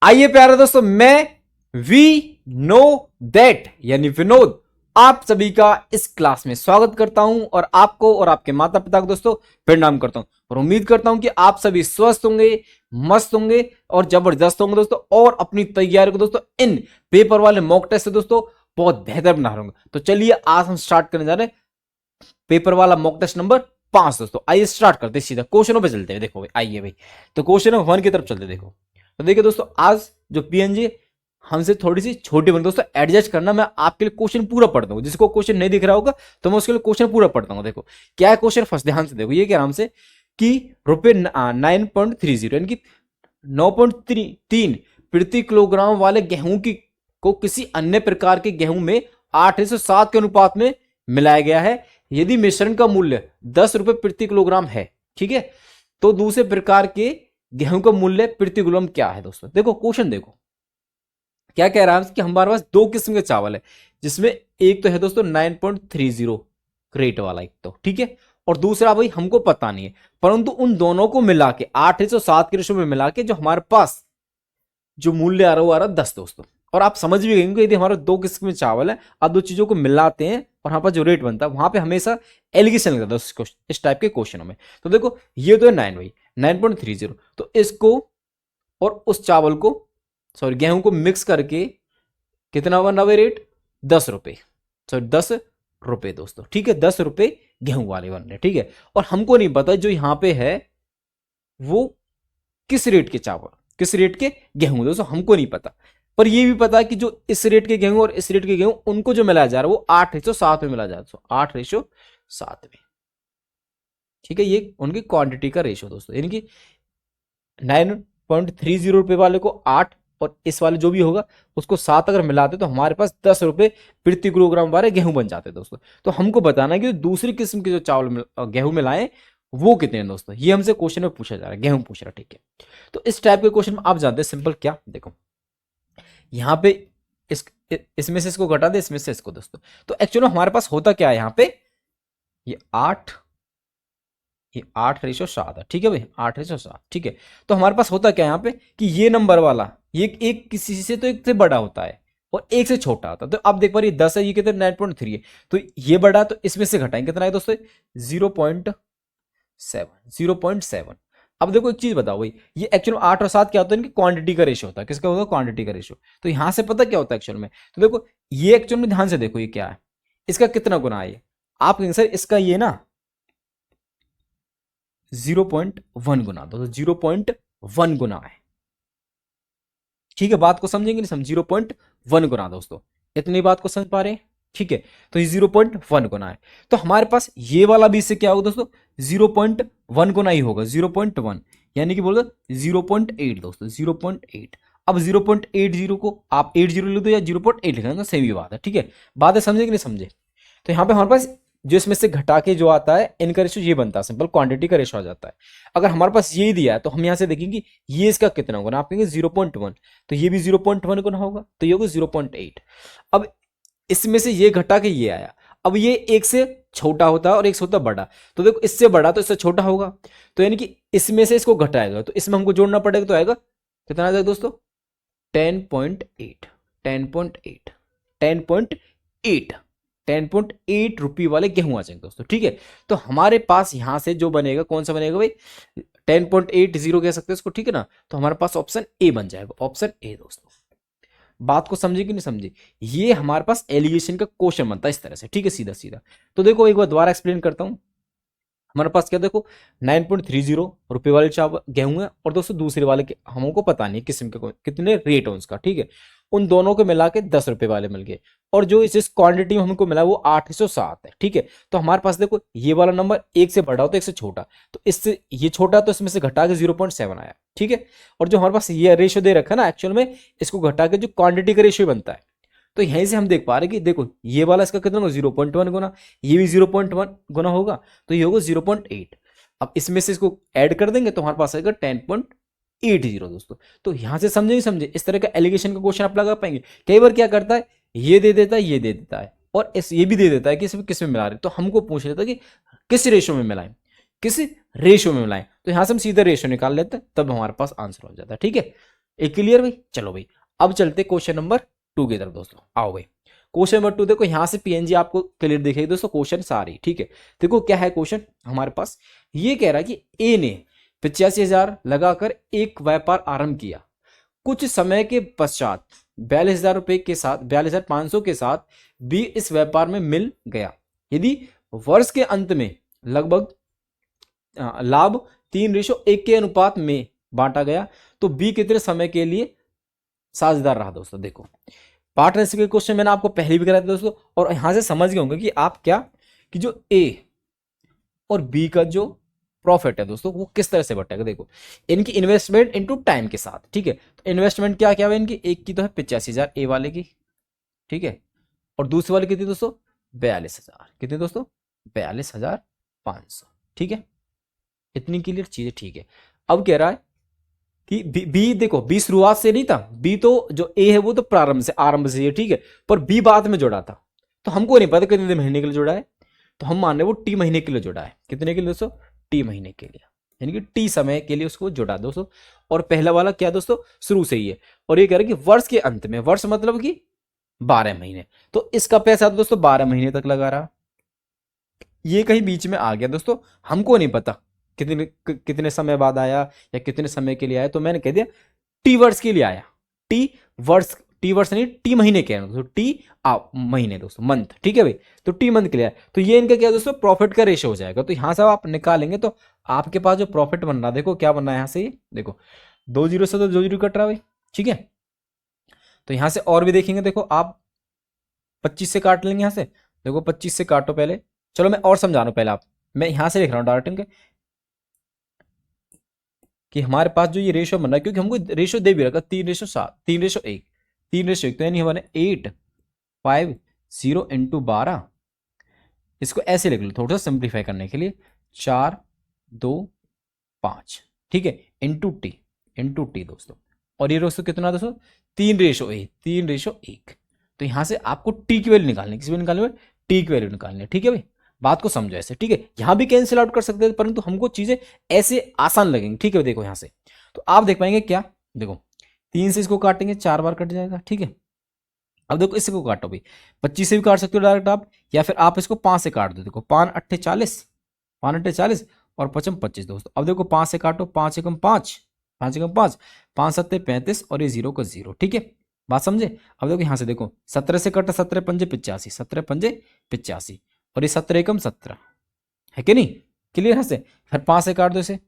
आइए प्यारे दोस्तों, मैं वी नो दैट यानी विनोद आप सभी का इस क्लास में स्वागत करता हूं और आपको और आपके माता पिता को दोस्तों प्रणाम करता हूं और उम्मीद करता हूं कि आप सभी स्वस्थ होंगे, मस्त होंगे और जबरदस्त होंगे दोस्तों, और अपनी तैयारी को दोस्तों इन पेपर वाले मॉक टेस्ट से दोस्तों बहुत बेहतर बना रहे होंगे। तो चलिए आज हम स्टार्ट करने जा रहे हैं पेपर वाला मॉक टेस्ट नंबर 5 दोस्तों। आइए स्टार्ट करते हैं, सीधा क्वेश्चनों पे चलते हैं। देखो भाई, आइए भाई, तो क्वेश्चन नंबर 1 की तरफ चलते। देखो तो देखिए दोस्तों, आज जो पीएनजी हमसे थोड़ी सी छोटी बनी दोस्तों, एडजस्ट करना। मैं आपके लिए क्वेश्चन पूरा पढ़ता हूँ, जिसको क्वेश्चन नहीं दिख रहा होगा तो मैं उसके लिए क्वेश्चन पूरा पढ़ता हूँ। देखो क्या है क्वेश्चन, फर्स्ट ध्यान से देखो। ये क्या नाम से कि रुपए 9.30 यानी कि 9.3 प्रति किलोग्राम वाले गेहूं की को किसी अन्य प्रकार के गेहूं में 8:7 के अनुपात में मिलाया गया है। यदि मिश्रण का मूल्य 10 रुपए प्रति किलोग्राम है, ठीक है, तो दूसरे प्रकार के गेहूं का मूल्य प्रति किलोग्राम क्या है दोस्तों। देखो क्वेश्चन देखो क्या कह रहा है कि हमारे पास दो किस्म के चावल है, जिसमें एक तो है दोस्तों 9.30 रेट वाला, एक तो ठीक है, और दूसरा भाई हमको पता नहीं है, परंतु उन दोनों को मिला के 8:7 के रेशो में मिला के जो हमारे पास जो मूल्य आ रहा है वो आ रहा है 10 दोस्तों। और आप समझ भी गए यदि हमारे दो किस्म में चावल है, आप दो चीजों को मिलाते हैं और यहाँ पर जो रेट बनता है वहां पे हमेशा एलिगेशन लगता है इस टाइप के क्वेश्चनों में। तो देखो ये तो है 9 भाई 9.30, तो इसको और उस चावल को सॉरी गेहूं को मिक्स करके कितना बन रहा है रेट, 10 रुपए, सॉरी 10 रुपए दोस्तों, ठीक है, 10 रुपए गेहूं वाले बन रहे, ठीक है। और हमको नहीं पता जो यहां पे है वो किस रेट के चावल, किस रेट के गेहूं दोस्तों, हमको नहीं पता। पर ये भी पता है कि जो इस रेट के गेहूं और इस रेट के गेहूं उनको जो मिलाया जा रहा है वो 8:7 में मिलाया जा रहा है, 8:7 में, ठीक है। ये उनकी क्वांटिटी का रेशो दोस्तों, यानी कि 9.30 रुपए वाले को 8 और इस वाले जो भी होगा उसको 7 अगर मिलाते तो हमारे पास 10 रुपए प्रति किलोग्राम वाले गेहूं बन जाते दोस्तों। तो हमको बताना है कि दूसरी किस्म के जो चावल गेहूं मिलाएं वो कितने हैं दोस्तों, ये हमसे क्वेश्चन में पूछा जा रहा है, गेहूं पूछ रहा है, ठीक है। तो इस टाइप के क्वेश्चन में आप जानते हैं सिंपल क्या, देखो यहाँ पे इस इसमें से इसको घटा दे, इसमें से इसको दोस्तों। तो एक्चुअली हमारे पास होता क्या है यहाँ पे, ये 8:7 है, ठीक है भाई, 8:7, ठीक है। तो हमारे पास होता क्या है यहाँ पे कि ये नंबर वाला ये एक किसी से तो एक से बड़ा होता है और एक से छोटा होता है। तो आप देख पा रहे 10 है, ये कितने 9.3 है, तो ये बड़ा, तो इसमें से घटाएंगे कितना है दोस्तों 0.7। अब देखो एक चीज बताओ भाई, ये एक्चुअल 8 और 7 क्या होता है, इनकी क्वांटिटी का रेशियो होता है। किसका होगा, क्वांटिटी का रेशियो। तो यहां से पता क्या होता है एक्चुअल में, तो देखो ये एक्चुअल में ध्यान से देखो ये क्या है, इसका कितना गुना है, आप कहेंगे सर इसका ये ना 0.1 गुना, तो 0.1 गुना है, ठीक है। बात को समझेंगे नहीं समझ, 0.1 गुना दोस्तों, इतनी बात को समझ पा रहे हैं, ठीक है। तो ये 0.1 गुना है, तो हमारे पास ये वाला भी इससे क्या होगा दोस्तों, 0.1 गुना ही होगा, 0.1 यानी कि बोलो 0.8 दोस्तों, 0.8। अब 0.80 को आप 80 लिख दो या 0.8 लिखना, सेम ही बात है, ठीक है। बात है, समझे कि नहीं समझे। तो यहाँ पे हमारे पास जो इसमें से घटा के जो आता है इनका रेशो ये बनता है, सिंपल क्वांटिटी का रेशो आ जाता है। अगर हमारे पास ये दिया है तो हम यहां से देखेंगे ये इसका कितना होगा ना, आप कहेंगे 0.1, तो ये भी 0.1 गुना होगा, तो ये होगा 0.8। अब इसमें से ये घटा के ये आया, अब ये एक से छोटा होता है और एक से होता बड़ा, तो देखो इससे बड़ा तो इससे छोटा होगा, तो यानी कि इसमें से इसको घटाएगा तो इसमें हमको जोड़ना पड़ेगा, तो आएगा कितना आ जाएगा दोस्तों 10.8, 10.8, 10.8, 10.8 रुपये वाले गेहूं आ जाएंगे दोस्तों, ठीक है। तो हमारे पास यहां से जो बनेगा कौन सा बनेगा भाई, 10.80 कह सकते हैं इसको, ठीक है ना। तो हमारे पास ऑप्शन ए बन जाएगा, ऑप्शन ए दोस्तों। बात को समझे कि नहीं समझे, ये हमारे पास एलिगेशन का क्वेश्चन बनता है इस तरह से, ठीक है, सीधा सीधा। तो देखो एक बार दोबारा एक्सप्लेन करता हूं, हमारे पास क्या देखो 9.30 रुपए वाले चावल गेहूं है और दोस्तों दूसरे वाले के हमको पता नहीं किस्म के कितने रेट है उसका, ठीक है। उन दोनों को मिला के 10 रुपए वाले मिल गए और जो इस क्वांटिटी में हमको मिला वो 807 है, ठीक है। तो हमारे पास देखो ये वाला नंबर एक से बड़ा हो तो एक से छोटा, तो इससे ये छोटा तो इसमें से घटा के 0.7 आया, ठीक है। और जो हमारे पास ये रेशियो दे रखा है ना एक्चुअल में, इसको घटा के जो क्वांटिटी का रेशियो बनता है, तो यहीं से हम देख पा रहे हैं कि देखो ये वाला इसका कितना होगा 0.1 गुना, ये भी 0.1 गुना होगा, तो ये होगा 0.8। अब इसमें से इसको ऐड कर देंगे तो हमारे पास आएगा 10.80 दोस्तों। तो यहां से समझे नहीं समझे, इस तरह का एलिगेशन का क्वेश्चन आप लगा पाएंगे। कई बार क्या करता है, ये दे देता है, ये दे देता है और ये भी दे देता है कि इसमें किस में मिला रहे, तो हमको पूछ लेता है कि किस रेशो में मिलाएं, किस रेशो में मिलाएं। तो यहां से हम सीधा रेशो निकाल लेते हैं, तब हमारे पास आंसर हो जाता है, ठीक है। एक क्लियर भाई। चलो भाई अब चलते क्वेश्चन नंबर 2 की तरफ दोस्तों। आओ भाई क्वेश्चन नंबर 2 देखो, यहां से पीएनजी आपको क्लियर दिखेगी दोस्तों, क्वेश्चन सारी ठीक है। देखो क्या है क्वेश्चन हमारे पास, ये कह रहा है कि ए ने 85,000 लगाकर एक व्यापार आरंभ किया, कुछ समय के पश्चात 42,000 रुपए के साथ 42,500 के साथ बी इस व्यापार में मिल गया। यदि वर्ष के अंत में लगभग लाभ 3:1 के अनुपात में बांटा गया तो बी कितने समय के लिए साझेदार रहा दोस्तों। देखो पार्टनरशिप के क्वेश्चन मैंने आपको पहले भी कराया था दोस्तों, और यहां से समझ गए होंगे कि आप क्या, कि जो ए और बी का जो प्रॉफिट है दोस्तों वो किस तरह से बटेगा। देखो इनकी इन्वेस्टमेंट इनटू टाइम के साथ, ठीक है। तो इन्वेस्टमेंट क्या क्या है इनकी, एक की तो है 85,000 ए वाले की, ठीक है, और दूसरे वाले कितनी दोस्तों 42,000, कितने दोस्तों 42,500, ठीक है। इतनी क्लियर चीजें, ठीक है। अब कह रहा है कि बी देखो बी शुरुआत से नहीं था, बी तो जो ए है वो तो प्रारंभ से आरंभ से है, ठीक है, पर बी बाद में जोड़ा था, तो हमको नहीं पता कितने महीने के लिए जोड़ा है, तो हम मान रहे वो टी महीने के लिए जोड़ा है। कितने के लिए दोस्तों, टी महीने के लिए, यानी कि टी समय के लिए उसको जोड़ा दोस्तों। और पहला वाला क्या दोस्तों शुरू से ही है, और ये कह रहे कि वर्ष के अंत में, वर्ष मतलब कि 12 महीने, तो इसका पैसा दोस्तों 12 महीने तक लगा रहा। ये कहीं बीच में आ गया दोस्तों, हमको नहीं पता कितने समय बाद आया या कितने समय के लिए आया, तो मैंने कह दिया टी वर्ष के लिए आया। टी वर्ष, टी वर्ष नहीं टी महीने के दोस्तों, टी महीने दोस्तों, मंथ, ठीक है भाई। तो टी मंथ के लिए आया, तो ये इनका क्या दोस्तों प्रॉफिट का रेशो हो जाएगा। तो यहां से आप निकालेंगे तो आपके पास जो प्रॉफिट बन रहा, देखो क्या बन रहा है यहां से, ये देखो 2 जीरो से तो 2 जीरो कट रहा है भाई, ठीक है। तो यहां से और भी देखेंगे, देखो आप 25 से काट लेंगे यहां से, देखो 25 से काटो पहले। चलो मैं और समझा रहा हूं पहले, आप मैं यहां से लिख रहा हूं डायरेक्ट कि हमारे पास जो ये रेशो बन रहा है, क्योंकि हमको रेशो दे भी रखा 3:7, 3:1, 3:1, तो यानी हमारे 850 इंटू 12, इसको ऐसे लिख लो थोड़ा सा सिंप्लीफाई करने के लिए, 4, 2, 5, ठीक है, इंटू टी दोस्तों। और ये दोस्तों कितना दोस्तों 3:1, तो यहां से आपको टी की वैल्यू निकालनी, किसी वैल्यू निकालनी, टी की वैल्यू निकालनी है, ठीक है भाई। बात को समझो ऐसे, ठीक है। यहां भी कैंसिल आउट कर सकते हैं, परंतु हमको चीजें ऐसे आसान लगेंगी, ठीक है। देखो यहां से तो आप देख पाएंगे क्या, देखो 3 से इसको काटेंगे 4 बार कट जाएगा, ठीक है। अब देखो इसको काटो भाई, 25 से भी काट सकते हो डायरेक्ट आप, या फिर आप इसको 5 से काट दो। देखो 5 अट्ठे 40, 5 अट्ठे 40 और 55 25 दोस्तों। अब देखो 5 से काटो, 5 एकम 5, 5 एकम 5, 5 सत्ते 35 और ये 0 का 0, ठीक है। बात समझे। अब देखो यहां से देखो 17 से कटा, 17 पंजे 85, 17 पंजे 85 और ये 17 एकम 17 है कि नहीं, क्लियर है से। फिर 5 से काट दो इसे,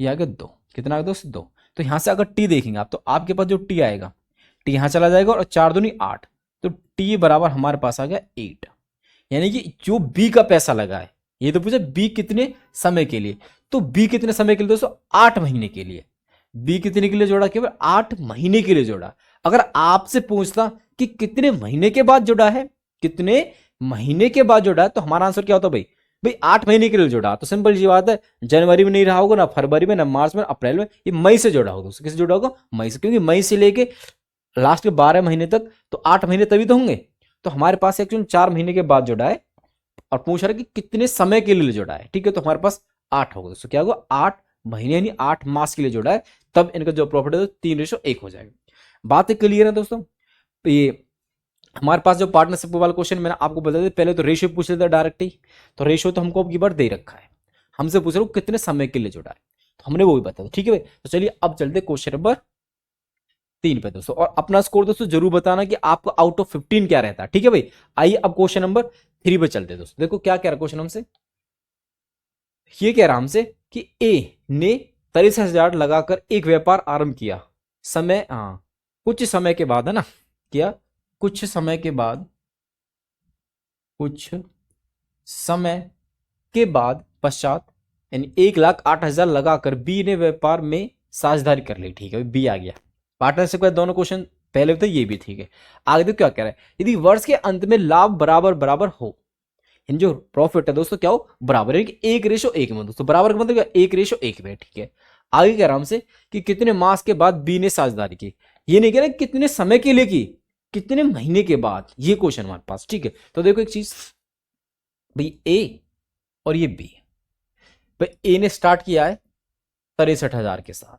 ये आ गया 2, कितना आ गया दोस्त 2। तो यहां से अगर टी देखेंगे आप, तो आपके पास जो टी आएगा, टी यहां चला जाएगा और 4 दूनी 8, तो टी बराबर हमारे पास आ गया 8। यानी कि जो बी का पैसा लगा है, ये तो पूछा बी कितने समय के लिए, तो बी कितने समय के लिए दोस्तों 8 महीने के लिए। बी कितने के लिए जोड़ा, केवल 8 महीने के लिए जोड़ा। अगर आपसे पूछता कि कितने महीने के बाद जुड़ा है, कितने महीने के बाद जुड़ा है, तो हमारा आंसर क्या होता भाई, भाई 8 महीने के लिए जुड़ा। तो सिंपल सी बात है, जनवरी में नहीं रहा होगा, ना फरवरी में, ना मार्च में, अप्रैल में, ये मई से जुड़ा होगा। किससे जुड़ा होगा, मई से, क्योंकि मई से लेके लास्ट के 12 महीने तक, तो 8 महीने तभी तो होंगे। तो हमारे पास एक्चुअली 4 महीने के बाद जुड़ा है, और पूछ रहा है कि कितने समय के लिए जुड़ा है, ठीक है। तो हमारे पास 8 होगा दोस्तों, क्या होगा 8 महीने यानी 8 मास के लिए जुड़ा है, तब इनका जो प्रॉफिट है 3:1 हो जाएगा। बात क्लियर है दोस्तों। ये हमारे पास जो पार्टनरशिप वाला क्वेश्चन मैंने आपको बता दिया, पहले तो रेशियो पूछ लेता डायरेक्ट ही, तो रेशियो तो हमको अब की बार दे रखा है, हमसे पूछ रहा हूँ कितने समय के लिए जुड़ा है, तो हमने वो भी बता दिया, ठीक है भाई। तो चलिए अब चलते क्वेश्चन नंबर 3 पे दोस्तों, और अपना स्कोर दोस्तों जरूर बताना कि आपको आउट ऑफ 15 क्या रहता है, ठीक है भाई। आइए अब क्वेश्चन नंबर 3 पे चलते दोस्तों। देखो क्या कह रहा क्वेश्चन हमसे, ये कह रहा हमसे कि ए ने 63,000 लगाकर एक व्यापार आरंभ किया, समय कुछ समय के बाद, है ना, क्या कुछ समय के बाद, कुछ समय के बाद पश्चात, यानी 1,08,000 लगाकर बी ने व्यापार में साझेदारी कर ली, ठीक है, बी आ गया। पार्टनरशिप का दोनों क्वेश्चन पहले तो ये भी ठीक है। आगे तो क्या कह रहा है, यदि वर्ष के अंत में लाभ बराबर बराबर हो, इन जो प्रॉफिट है दोस्तों क्या हो बराबर है, 1:1 में दोस्तों, बराबर का मतलब 1:1 में, ठीक है। आगे कह रहा हमसे कि कितने मास के बाद बी ने साझेदारी की, ये नहीं कह रहा कितने समय के लिए की, कितने महीने के बाद, ये क्वेश्चन हमारे पास, ठीक है। तो देखो एक चीज भाई, ए और ये बी, भाई ए ने स्टार्ट किया है 63,000 के साथ,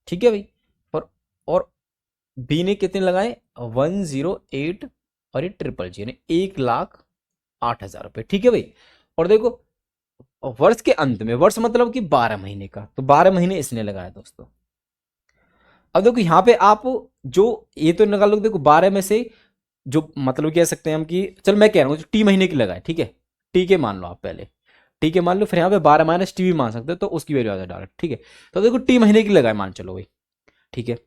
ठीक है भाई, और बी ने कितने लगाए 108 और ये 000 यानी 1,08,000 रुपए। ठीक है भाई। और देखो वर्ष के अंत में, वर्ष मतलब कि 12 महीने का, तो 12 महीने इसने लगाया दोस्तों। अब देखो यहाँ पे आप जो ये तो निकाल लो, देखो 12 में से जो मतलब कह सकते हैं हम कि चल मैं कह रहा हूँ टी महीने की लगाए, ठीक है, टी के मान लो आप पहले, ठीक है मान लो, फिर यहाँ पे 12 माइनस टी भी मान सकते हो, तो उसकी वैल्यू आ जाए डायरेक्ट। ठीक है, तो देखो टी महीने की लगाए मान चलो भाई, ठीक है।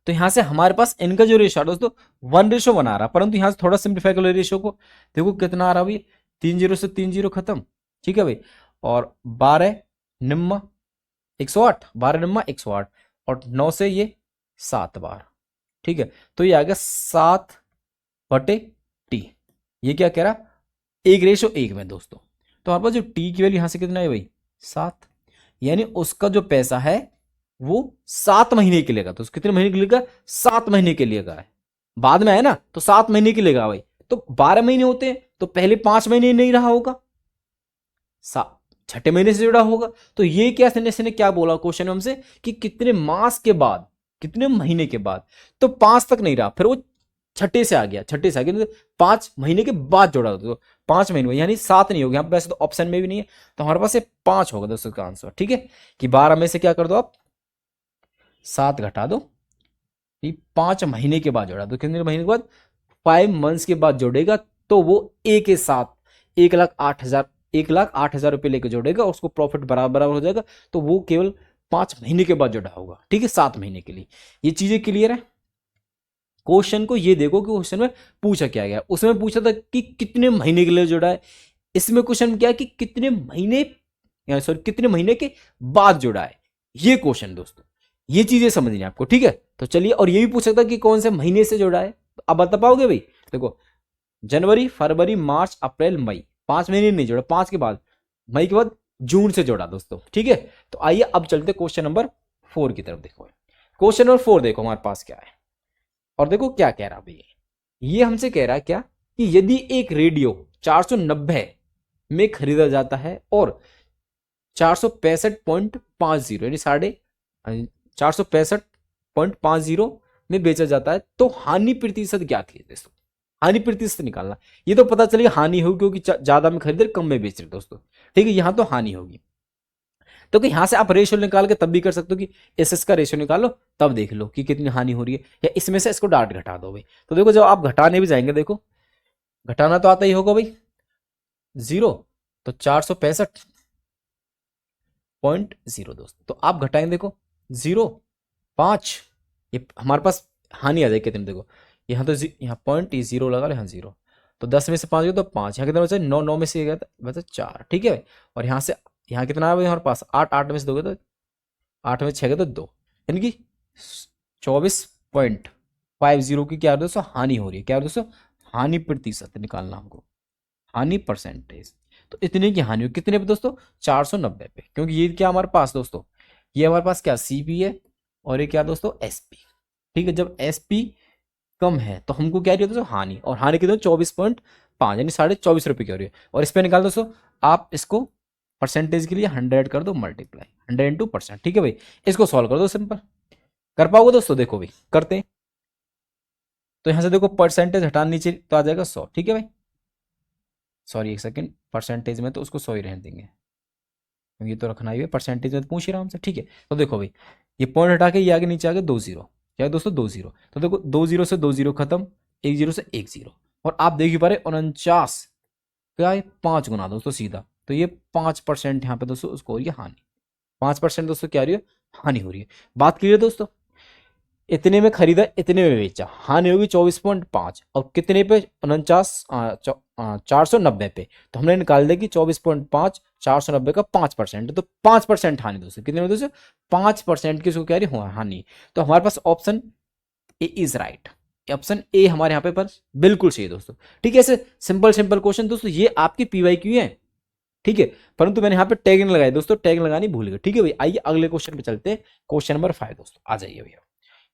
तो यहां से हमारे पास इनका जो रेशियो दोस्तों 1:1 आ रहा, परंतु यहां से थोड़ा सिंप्लीफाई कर लो रेशियो को, देखो कितना आ रहा भाई, 3 0 से 3 0 खत्म। ठीक है भाई, और 12 निम्मा 108, 12 निम्मा 108, और 9 से ये 7 बार। ठीक है, तो ये आ गया 7/टी। ये क्या कह रहा, 1:1 में दोस्तों। तो हमारे पास जो टी की वैल्यू यहां से कितना है भाई 7, यानी उसका जो पैसा है वो 7 महीने के लिए का, तो कितने महीने के लिए का 7 महीने के लिए का है, बाद में है ना, तो 7 महीने के लिए का भाई। तो 12 महीने होते हैं, तो पहले 5 महीने नहीं रहा होगा, छठे महीने से जुड़ा होगा। तो ये क्या ने क्या बोला क्वेश्चन में हमसे कि कितने मास के बाद, कितने महीने के बाद, तो 5 तक नहीं रहा, फिर वो छठे से आ गया, छठे से आ गया, तो 5 महीने के बाद जोड़ा, तो 5 महीने यानी 7 नहीं होगा यहाँ पे, वैसे तो ऑप्शन में भी नहीं है, तो हमारे पास 5 होगा दोस्तों का आंसर। ठीक है, कि 12 में से क्या कर दो आप 7 घटा दो, 5 महीने के बाद जोड़ा, तो कितने महीने के बाद 5 मंथ्स के बाद जोड़ेगा, तो वो ए के साथ 1,08,000, 1,08,000 रुपये लेकर जोड़ेगा, उसको प्रॉफिट बराबर बराबर हो जाएगा, तो वो केवल 5 महीने के बाद जोड़ा होगा। ठीक है, 7 महीने के लिए। ये चीजें क्लियर है। क्वेश्चन को ये देखो कि क्वेश्चन में पूछा क्या गया, उसमें पूछा था कि कितने महीने के लिए जोड़ा है, इसमें क्वेश्चन क्या है कि कितने महीने, सॉरी कितने महीने के बाद जोड़ा है, ये क्वेश्चन दोस्तों, ये चीजें समझनी है आपको। ठीक है, तो चलिए, और ये भी पूछ सकता कि कौन से महीने से जोड़ा है, तो आप बता पाओगे भाई। देखो जनवरी फरवरी मार्च अप्रैल मई, 5 महीने नहीं जोड़ा, 5 के बाद मई के बाद जून से जोड़ा दोस्तों। ठीक है, तो आइए अब चलते क्वेश्चन नंबर 4 की तरफ। देखो क्वेश्चन नंबर 4 देखो हमारे पास क्या है, और देखो क्या कह रहा भाई, ये हमसे कह रहा है क्या कि यदि एक रेडियो 490 में खरीदा जाता है और 465.50 यानी 465.50 में बेचा जाता है, तो हानि प्रतिशत ज्ञात कीजिए दोस्तों। हानि प्रतिशत निकालना, ये तो पता चलेगा हानि होगी क्योंकि ज्यादा में खरीदे कम में बेच रहे दोस्तों। ठीक है, यहां तो हानि होगी, तो कि यहां से आप रेशियो निकाल के तब भी कर सकते हो कि एस का रेशियो निकालो, तब देख लो कि कितनी हानि हो रही है, या इसमें से इसको डाट घटा दो भाई। तो देखो जब आप घटाने भी जाएंगे, देखो घटाना तो आता ही होगा भाई, 0, तो 465.0 दोस्तों, तो आप घटाएंगे देखो 0.5, ये हमारे पास हानि आ जाएगी कितनी, देखो यहाँ तो यहाँ पॉइंट 0 लगा लो, यहाँ 0, तो 10 में से 5 गया तो 5, यहाँ कितना बचा 9, 9 में से गया बचा 4। ठीक है, और यहाँ से यहाँ कितना है हमारे पास 8, 8 में से 2 गया तो 8 में 6 गया तो 2, यानी कि 24.50 की क्या दोस्तों हानि हो रही है। क्या दोस्तों हानि प्रतिशत निकालना हमको, हानि परसेंटेज। तो इतने की हानि हो कितने पे दोस्तों 490 पे, क्योंकि ये क्या हमारे पास दोस्तों, ये हमारे पास क्या सीपी है, और ये क्या दोस्तों एसपी। ठीक है, जब एसपी कम है तो हमको क्या रही है दोस्तों हानि, और हानि कितने 24.5 यानी 24.5 रुपये की हो रही है। और इस पे निकाल दोस्तों आप इसको परसेंटेज के लिए 100 कर दो मल्टीप्लाई, 100 × 100%। ठीक है भाई, इसको सॉल्व कर दो, सिंपल कर पाओगे दोस्तों। देखो भाई करते हैं, तो यहां से देखो परसेंटेज हटाने नीचे तो आ जाएगा 100। ठीक है भाई, सॉरी एक सेकंड, परसेंटेज में तो उसको 100 ही रहने देंगे, ये तो रखना ही है, परसेंटेज में तो पूछ ही रहा हमसे। ठीक है, तो देखो भाई ये पॉइंट हटा के ये आगे नीचे आ गया 2 0, क्या है दोस्तों 2 0, तो देखो 2 0 से 2 0 खत्म, 1 0 से 1 0, और आप देख ही पा रहे 49 क्या है 5 गुना दोस्तों सीधा, तो ये 5% यहाँ पे दोस्तों उसको हो रही है हानि, 5% दोस्तों क्या हो रही है हानि हो रही है। बात क्लियर है दोस्तों, इतने में खरीदा इतने में बेचा, हानि होगी 24.5, और कितने पे 490 पे, तो हमने निकाल दिया कि 24.5 490 का 5%, तो 5% हानि दोस्तों, कितने में दोस्तों 5% की उसको कह रही हानि। तो हमारे पास option A is right, option A हमारे यहाँ पे पर बिल्कुल सही है दोस्तों। ठीक है, ऐसे सिंपल सिंपल क्वेश्चन दोस्तों ये आपकी पीवाईक्यू है। ठीक है, परंतु मैंने यहाँ पे टैगिंग लगाई दोस्तों, टैग लगानी भूल गए। ठीक है भाई, आइए अगले क्वेश्चन पे चलते हैं, क्वेश्चन नंबर 5 दोस्तों, आ जाइए भैया।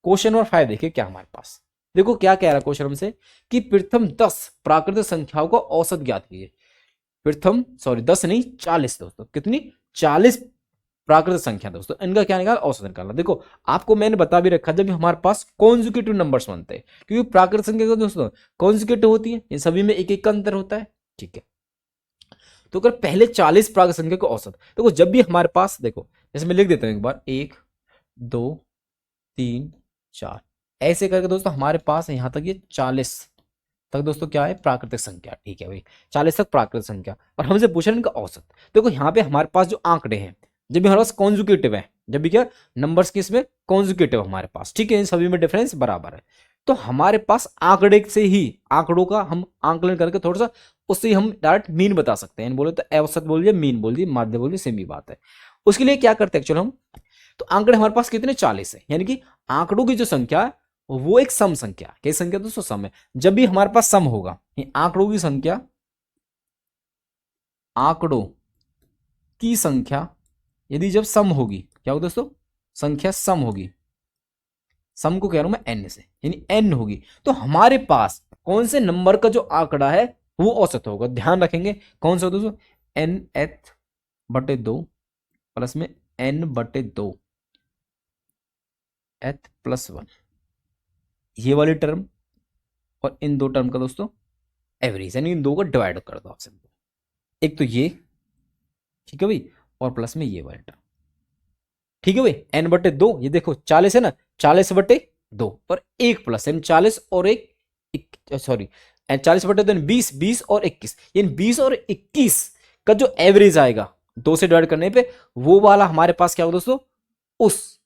क्वेश्चन नंबर 5 देखिए क्या हमारे पास, देखो क्या कह रहा है क्वेश्चन हमसे कि प्रथम 10 प्राकृतिक संख्याओं का औसत ज्ञात कीजिए। प्रथम 10 नहीं 40 दोस्तों, कितनी 40 प्राकृतिक संख्या दोस्तों, इनका क्या निकालना, औसत निकालना। देखो आपको मैंने बता भी रखा, जब हमारे पास कॉन्जुगेटिव नंबर्स बनते हैं, क्योंकि प्राकृतिक संख्या का दोस्तों कॉन्जुगेटिव होती है, इन सभी में एक एक का अंतर होता है, ठीक है। तो अगर पहले 40 प्राकृतिक संख्या का औसत, देखो जब भी हमारे पास, देखो जैसे मैं लिख देता हूं एक बार, 1 2 3 4 ऐसे करके दोस्तों हमारे पास यहां तक ये 40 तक दोस्तों क्या है, प्राकृतिक संख्या, ठीक है भाई, 40 तक प्राकृतिक संख्या। और हमसे पूछा इनका औसत। देखो यहाँ पे हमारे पास जो आंकड़े हैं, जब भी हमारे पास कॉन्जुगेटिव है, जब भी क्या नंबर्स के इसमें कॉन्जुगेटिव हमारे पास, ठीक है, इन सभी में डिफरेंस बराबर है, तो हमारे पास आंकड़े से ही, आंकड़ों का हम आंकलन करके थोड़ा सा उससे ही हम डायरेक्ट मीन बता सकते हैं। बोले तो औसत बोल दिए, मीन बोल दिए, माध्य बोल दिए, सेम ही बात है। उसके लिए क्या करते हैं एक्चुअली हम, तो आंकड़े हमारे पास कितने, 40 है, यानी कि आंकड़ों की जो संख्या है वो एक सम संख्या, कैसी संख्या दोस्तों, सम है। जब भी हमारे पास सम होगा, आंकड़ों की संख्या, आंकड़ों की संख्या यदि जब सम होगी, क्या होगा दोस्तों, संख्या सम होगी, सम को कह रहा हूं मैं एन से, यानी एन होगी, तो हमारे पास कौन से नंबर का जो आंकड़ा है वो औसत होगा। ध्यान रखेंगे कौन सा दोस्तों, एन एथ बटे 2 प्लस में एन बटे 2 एथ प्लस 1, ये वाली टर्म और इन दो टर्म का दोस्तों एवरेज, यानी इन दो को डिवाइड कर दो आपसे, एक तो ये, ठीक है भाई, और प्लस में ये वाली टर्म, ठीक है भाई, एन बटे 2, ये देखो 40 है ना, 40 बटे 2 और एक प्लस एन 40 और एक सॉरी 40 बटे 2 20, 20 और 21, यानी 20 और 21 का जो एवरेज आएगा 2 से डिवाइड करने पे, वो वाला हमारे पास क्या होगा दोस्तों, उस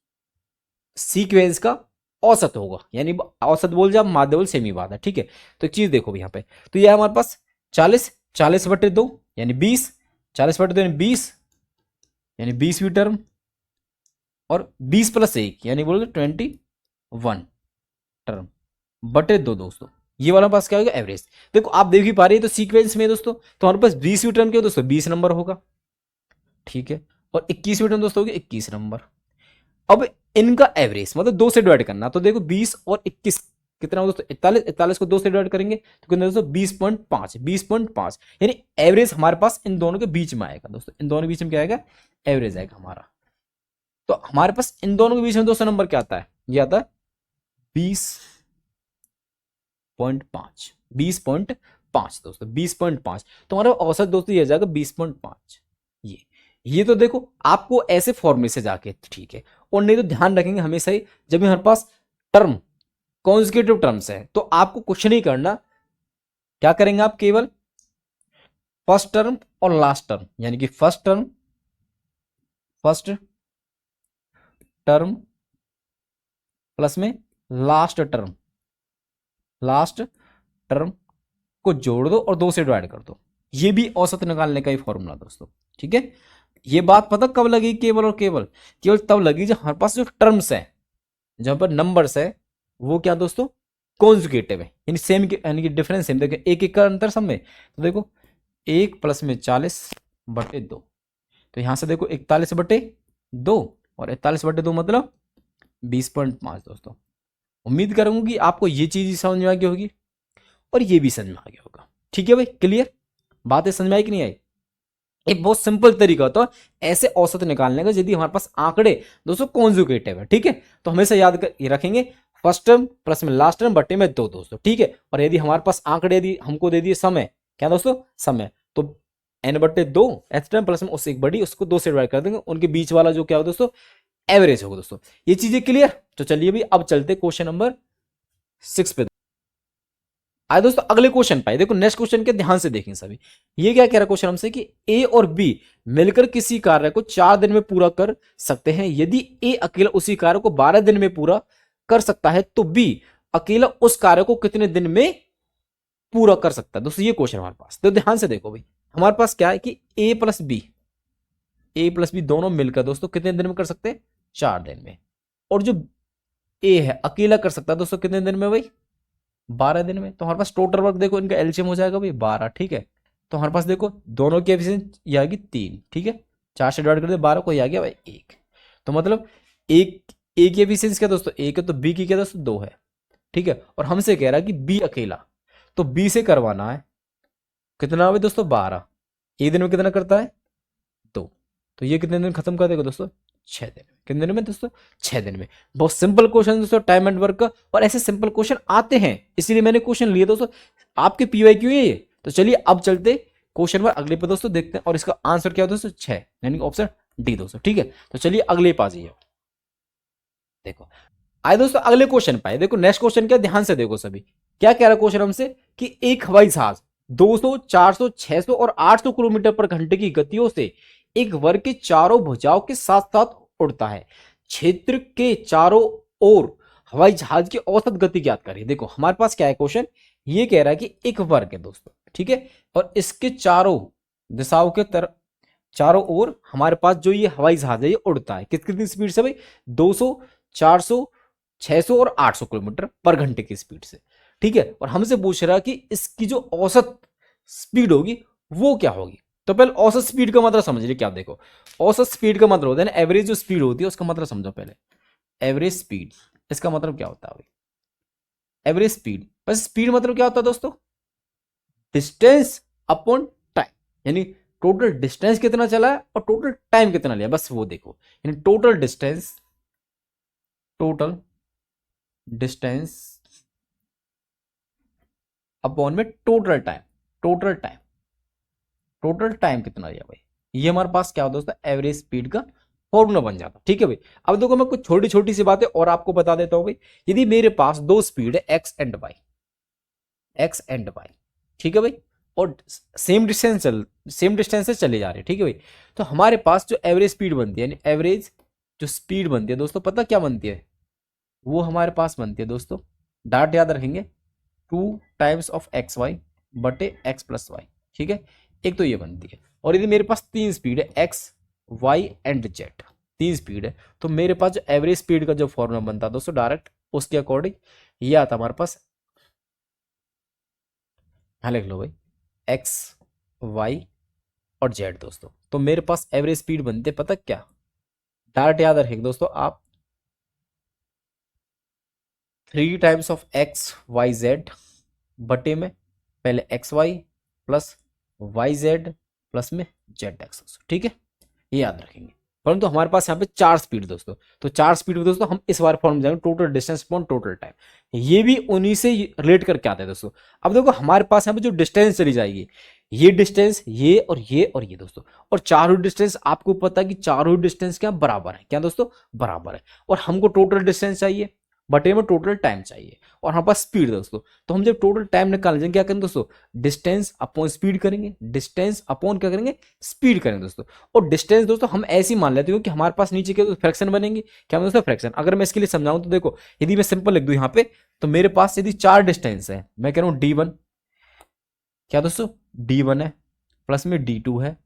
सीक्वेंस का औसत होगा। यानी औसत बोल जाए, माध्य बोल, सेम ही बात है, ठीक है। तो एक चीज देखो यहाँ पे, तो यह हमारे पास 40, 40 बटे 2 यानी 20, 40 बटे 2 यानी 20, यानी 20वीं टर्म, और 20 प्लस 1 यानी बोलो 21 टर्म बटे 2 दोस्तों, ये वाला पास क्या होगा, एवरेज। देखो आप देख ही पा रहे हैं, तो सीक्वेंस में दोस्तों, तो हमारे पास 20वीं टर्म क्या दोस्तों, 20 नंबर होगा, ठीक है, और 21वीं टर्म दोस्तों होगी 21 नंबर। अब इनका एवरेज मतलब 2 से डिवाइड करना, तो देखो 20 और 21 कितना होगा दोस्तों, 41, 41 को 2 से डिवाइड करेंगे तो कितना दोस्तों, 20.5, 20.5, यानी एवरेज हमारे पास इन दोनों के बीच में आएगा दोस्तों, इन दोनों के बीच में क्या आएगा, एवरेज आएगा हमारा। तो हमारे पास इन दोनों के बीच में दोस्तों नंबर क्या आता है, ये आता है 20.5, 20.5 दोस्तों, 20.5, तो हमारा औसत दोस्तों ये जाएगा 20.5। ये तो देखो आपको ऐसे फॉर्मूले से जाके, ठीक है, और नहीं तो ध्यान रखेंगे हमेशा ही, जब हमारे पास टर्म कॉन्जिक्यूटिव टर्म्स है, तो आपको कुछ नहीं करना, क्या करेंगे आप, केवल फर्स्ट टर्म और लास्ट टर्म, यानी कि फर्स्ट टर्म प्लस में लास्ट टर्म को जोड़ दो और 2 से डिवाइड कर दो, ये भी औसत निकालने का ही फॉर्मूला दोस्तों, ठीक है। ये बात पता कब लगी, केवल और केवल तब लगी जब हमारे पास जो टर्म्स है, जहां पर नंबर्स है, वो क्या दोस्तों, कॉन्जुगेटिव है, यानी सेम, यानी कि डिफरेंस सेम। देखो एक एक का अंतर सब में, तो देखो 1 प्लस में 40 बटे 2, तो यहां से देखो 41 बटे 2 और 41 बटे 2 मतलब 20.5 दोस्तों। उम्मीद करूंगा कि आपको ये चीज समझ में आ गई होगी और ये भी समझ में आ गया होगा, ठीक है भाई, क्लियर, बातें समझ में आई कि नहीं आई। एक बहुत सिंपल तरीका होता है ऐसे औसत निकालने का, यदि हमारे पास आंकड़े दोस्तों कॉन्जुगेटिव है, ठीक है, तो हमेशा याद कर ये रखेंगे, फर्स्ट टर्म प्लस में लास्ट टर्म बटे में 2 दोस्तों, ठीक है। और यदि हमारे पास आंकड़े यदि हमको दे दिए समय, क्या दोस्तों, समय, तो n बटे 2 एथ टर्म प्लस में उससे एक बड़ी, उसको 2 से डिवाइड कर देंगे, उनके बीच वाला जो क्या होगा दोस्तों, एवरेज होगा दोस्तों। ये चीजें क्लियर। तो चलिए भाई अब चलते क्वेश्चन नंबर 6 पे। आए दोस्तों अगले क्वेश्चन पे, देखो नेक्स्ट क्वेश्चन के ध्यान से देखें सभी। ये क्या कह रहा है क्वेश्चन हमसे कि ए और बी मिलकर किसी कार्य को 4 दिन में पूरा कर सकते हैं। यदि ए अकेला उसी कार्य को 12 दिन में पूरा कर सकता है, तो बी अकेला उस कार्य को कितने दिन में पूरा कर सकता है। दोस्तों ये क्वेश्चन हमारे पास, तो ध्यान से देखो भाई, हमारे पास क्या है कि ए प्लस बी दोनों मिलकर दोस्तों कितने दिन में कर सकते हैं, 4 दिन में। और जो ए है अकेला कर सकता है दोस्तों कितने दिन में भाई, 12 दिन में। तो हमारे पास टोटल वर्क देखो, इनका एलसीएम हो जाएगा भाई 12, ठीक है। तो हमारे पास देखो दोनों की एफिशिएंसी ये आएगी 3, ठीक है, 4 से डिवाइड कर दे 12 को, ये आ गया भाई 1। तो मतलब एक ए की एफिशिएंसी क्या दोस्तों 1 है, तो बी की क्या दोस्तों 2 है, ठीक है। और हमसे कह रहा है कि बी अकेला, तो बी से करवाना है कितना भाई दोस्तों 12, एक दिन में कितना करता है 2, तो ये कितने दिन खत्म कर देगा दोस्तों? 6 दिन में। कितने दिन में दोस्तों? 6 दिन में। बहुत सिंपल क्वेश्चन दोस्तों टाइम एंड वर्क का, और ऐसे सिंपल क्वेश्चन आते हैं इसीलिए मैंने क्वेश्चन लिए दोस्तों, आपके पीवाईक्यू है ये। तो चलिए अब चलते क्वेश्चन पर अगले पे दोस्तों, देखते हैं और इसका आंसर क्या होता है दोस्तों? 6, यानी ऑप्शन डी दोस्तों। ठीक है, तो चलिए अगले पे आ जाइए। देखो आए दोस्तों अगले क्वेश्चन पे। देखो नेक्स्ट क्वेश्चन क्या, ध्यान से देखो सभी, क्या कह रहा है क्वेश्चन हमसे कि एक हवाई जहाज 200, 400, 600 और 800 किलोमीटर पर घंटे की गतियों से एक वर्ग के चारों भुजाओं के साथ साथ उड़ता है। क्षेत्र के चारों ओर हवाई जहाज की औसत गति ज्ञात करिए। देखो हमारे पास क्या है क्वेश्चन, ये कह रहा है कि एक वर्ग है दोस्तों, ठीक है, और इसके चारों दिशाओं के तरफ, चारों ओर हमारे पास जो ये हवाई जहाज है ये उड़ता है कितनी स्पीड से भाई? 200, 400, 600 और 800 किलोमीटर पर घंटे की स्पीड से। ठीक है, और हमसे पूछ रहा है कि इसकी जो औसत स्पीड होगी वो क्या होगी। तो पहले औसत स्पीड का मतलब समझ लीजिए क्या। देखो औसत स्पीड का मतलब होता है ना, एवरेज जो स्पीड होती है उसका मतलब समझो पहले। एवरेज स्पीड, इसका मतलब क्या होता है भाई? एवरेज स्पीड, बस स्पीड मतलब क्या होता है दोस्तों? डिस्टेंस अपॉन टाइम, यानी टोटल डिस्टेंस कितना चला है और टोटल टाइम कितना लिया, बस वो देखो। यानी टोटल डिस्टेंस अपॉन में टोटल टाइम, टोटल टाइम कितना लिया भाई, ये हमारे पास क्या होता है दोस्तों? एवरेज स्पीड का फॉर्मूला बन जाता। ठीक है भाई, अब देखो मैं कुछ छोटी छोटी सी बातें और आपको बता देता हूं भाई। यदि मेरे पास दो स्पीड है एक्स एंड वाई, ठीक है भाई, और सेम डिस्टेंस से चले जा रहे हैं, ठीक है भाई, तो हमारे पास जो एवरेज स्पीड बनती है, यानी एवरेज जो स्पीड बनती है दोस्तों, पता क्या बनती है? वो हमारे पास बनती है दोस्तों, डाट याद रखेंगे, 2 टाइम्स ऑफ एक्स वाई बटे एक्स प्लस वाई। ठीक है, एक तो ये बनती है, और यदि मेरे पास तीन स्पीड है एक्स वाई एंड जेड, तीन स्पीड है, तो मेरे पास जो एवरेज स्पीड का जो फॉर्मूला बनता है दोस्तों डायरेक्ट उसके अकॉर्डिंग ये आता हमारे पास। हाँ लिख लो भाई, एक्स वाई और जेड दोस्तों, तो मेरे पास एवरेज स्पीड बनते पता क्या? डायरेक्ट याद रखेंगे दोस्तों आप, 3 times of x y z बटे में पहले x y plus y z plus में जेड एक्स। ठीक है, ये याद रखेंगे। परंतु हमारे पास यहाँ पे चार स्पीड दोस्तों, तो चार स्पीड दोस्तों हम इस बार फॉर्म जाएंगे total distance upon total time, ये भी उन्हीं से रिलेट करके आता है दोस्तों। अब देखो हमारे पास यहाँ पे जो डिस्टेंस चली जाएगी, ये डिस्टेंस, ये और ये और ये दोस्तों, और चारों डिस्टेंस आपको पता है कि चारों डिस्टेंस क्या बराबर है, क्या दोस्तों? बराबर है। और हमको टोटल डिस्टेंस चाहिए बटे में टोटल टाइम चाहिए, और हमारे पास स्पीड दोस्तों, तो हम जब टोटल टाइम निकालने जाएंगे क्या करेंगे दोस्तों? डिस्टेंस अपॉन स्पीड करेंगे, डिस्टेंस अपॉन क्या करेंगे? स्पीड करेंगे दोस्तों। और डिस्टेंस दोस्तों हम ऐसे ही मान लेते हो कि हमारे पास नीचे के फ्रैक्शन बनेंगे, क्या दोस्तों? फ्रैक्शन। अगर मैं इसके लिए समझाऊं तो देखो, यदि मैं सिंपल लिख दूं यहाँ पे, तो मेरे पास यदि चार डिस्टेंस है, मैं कह रहा हूं D1, क्या दोस्तों? D1 है, प्लस में D2 है,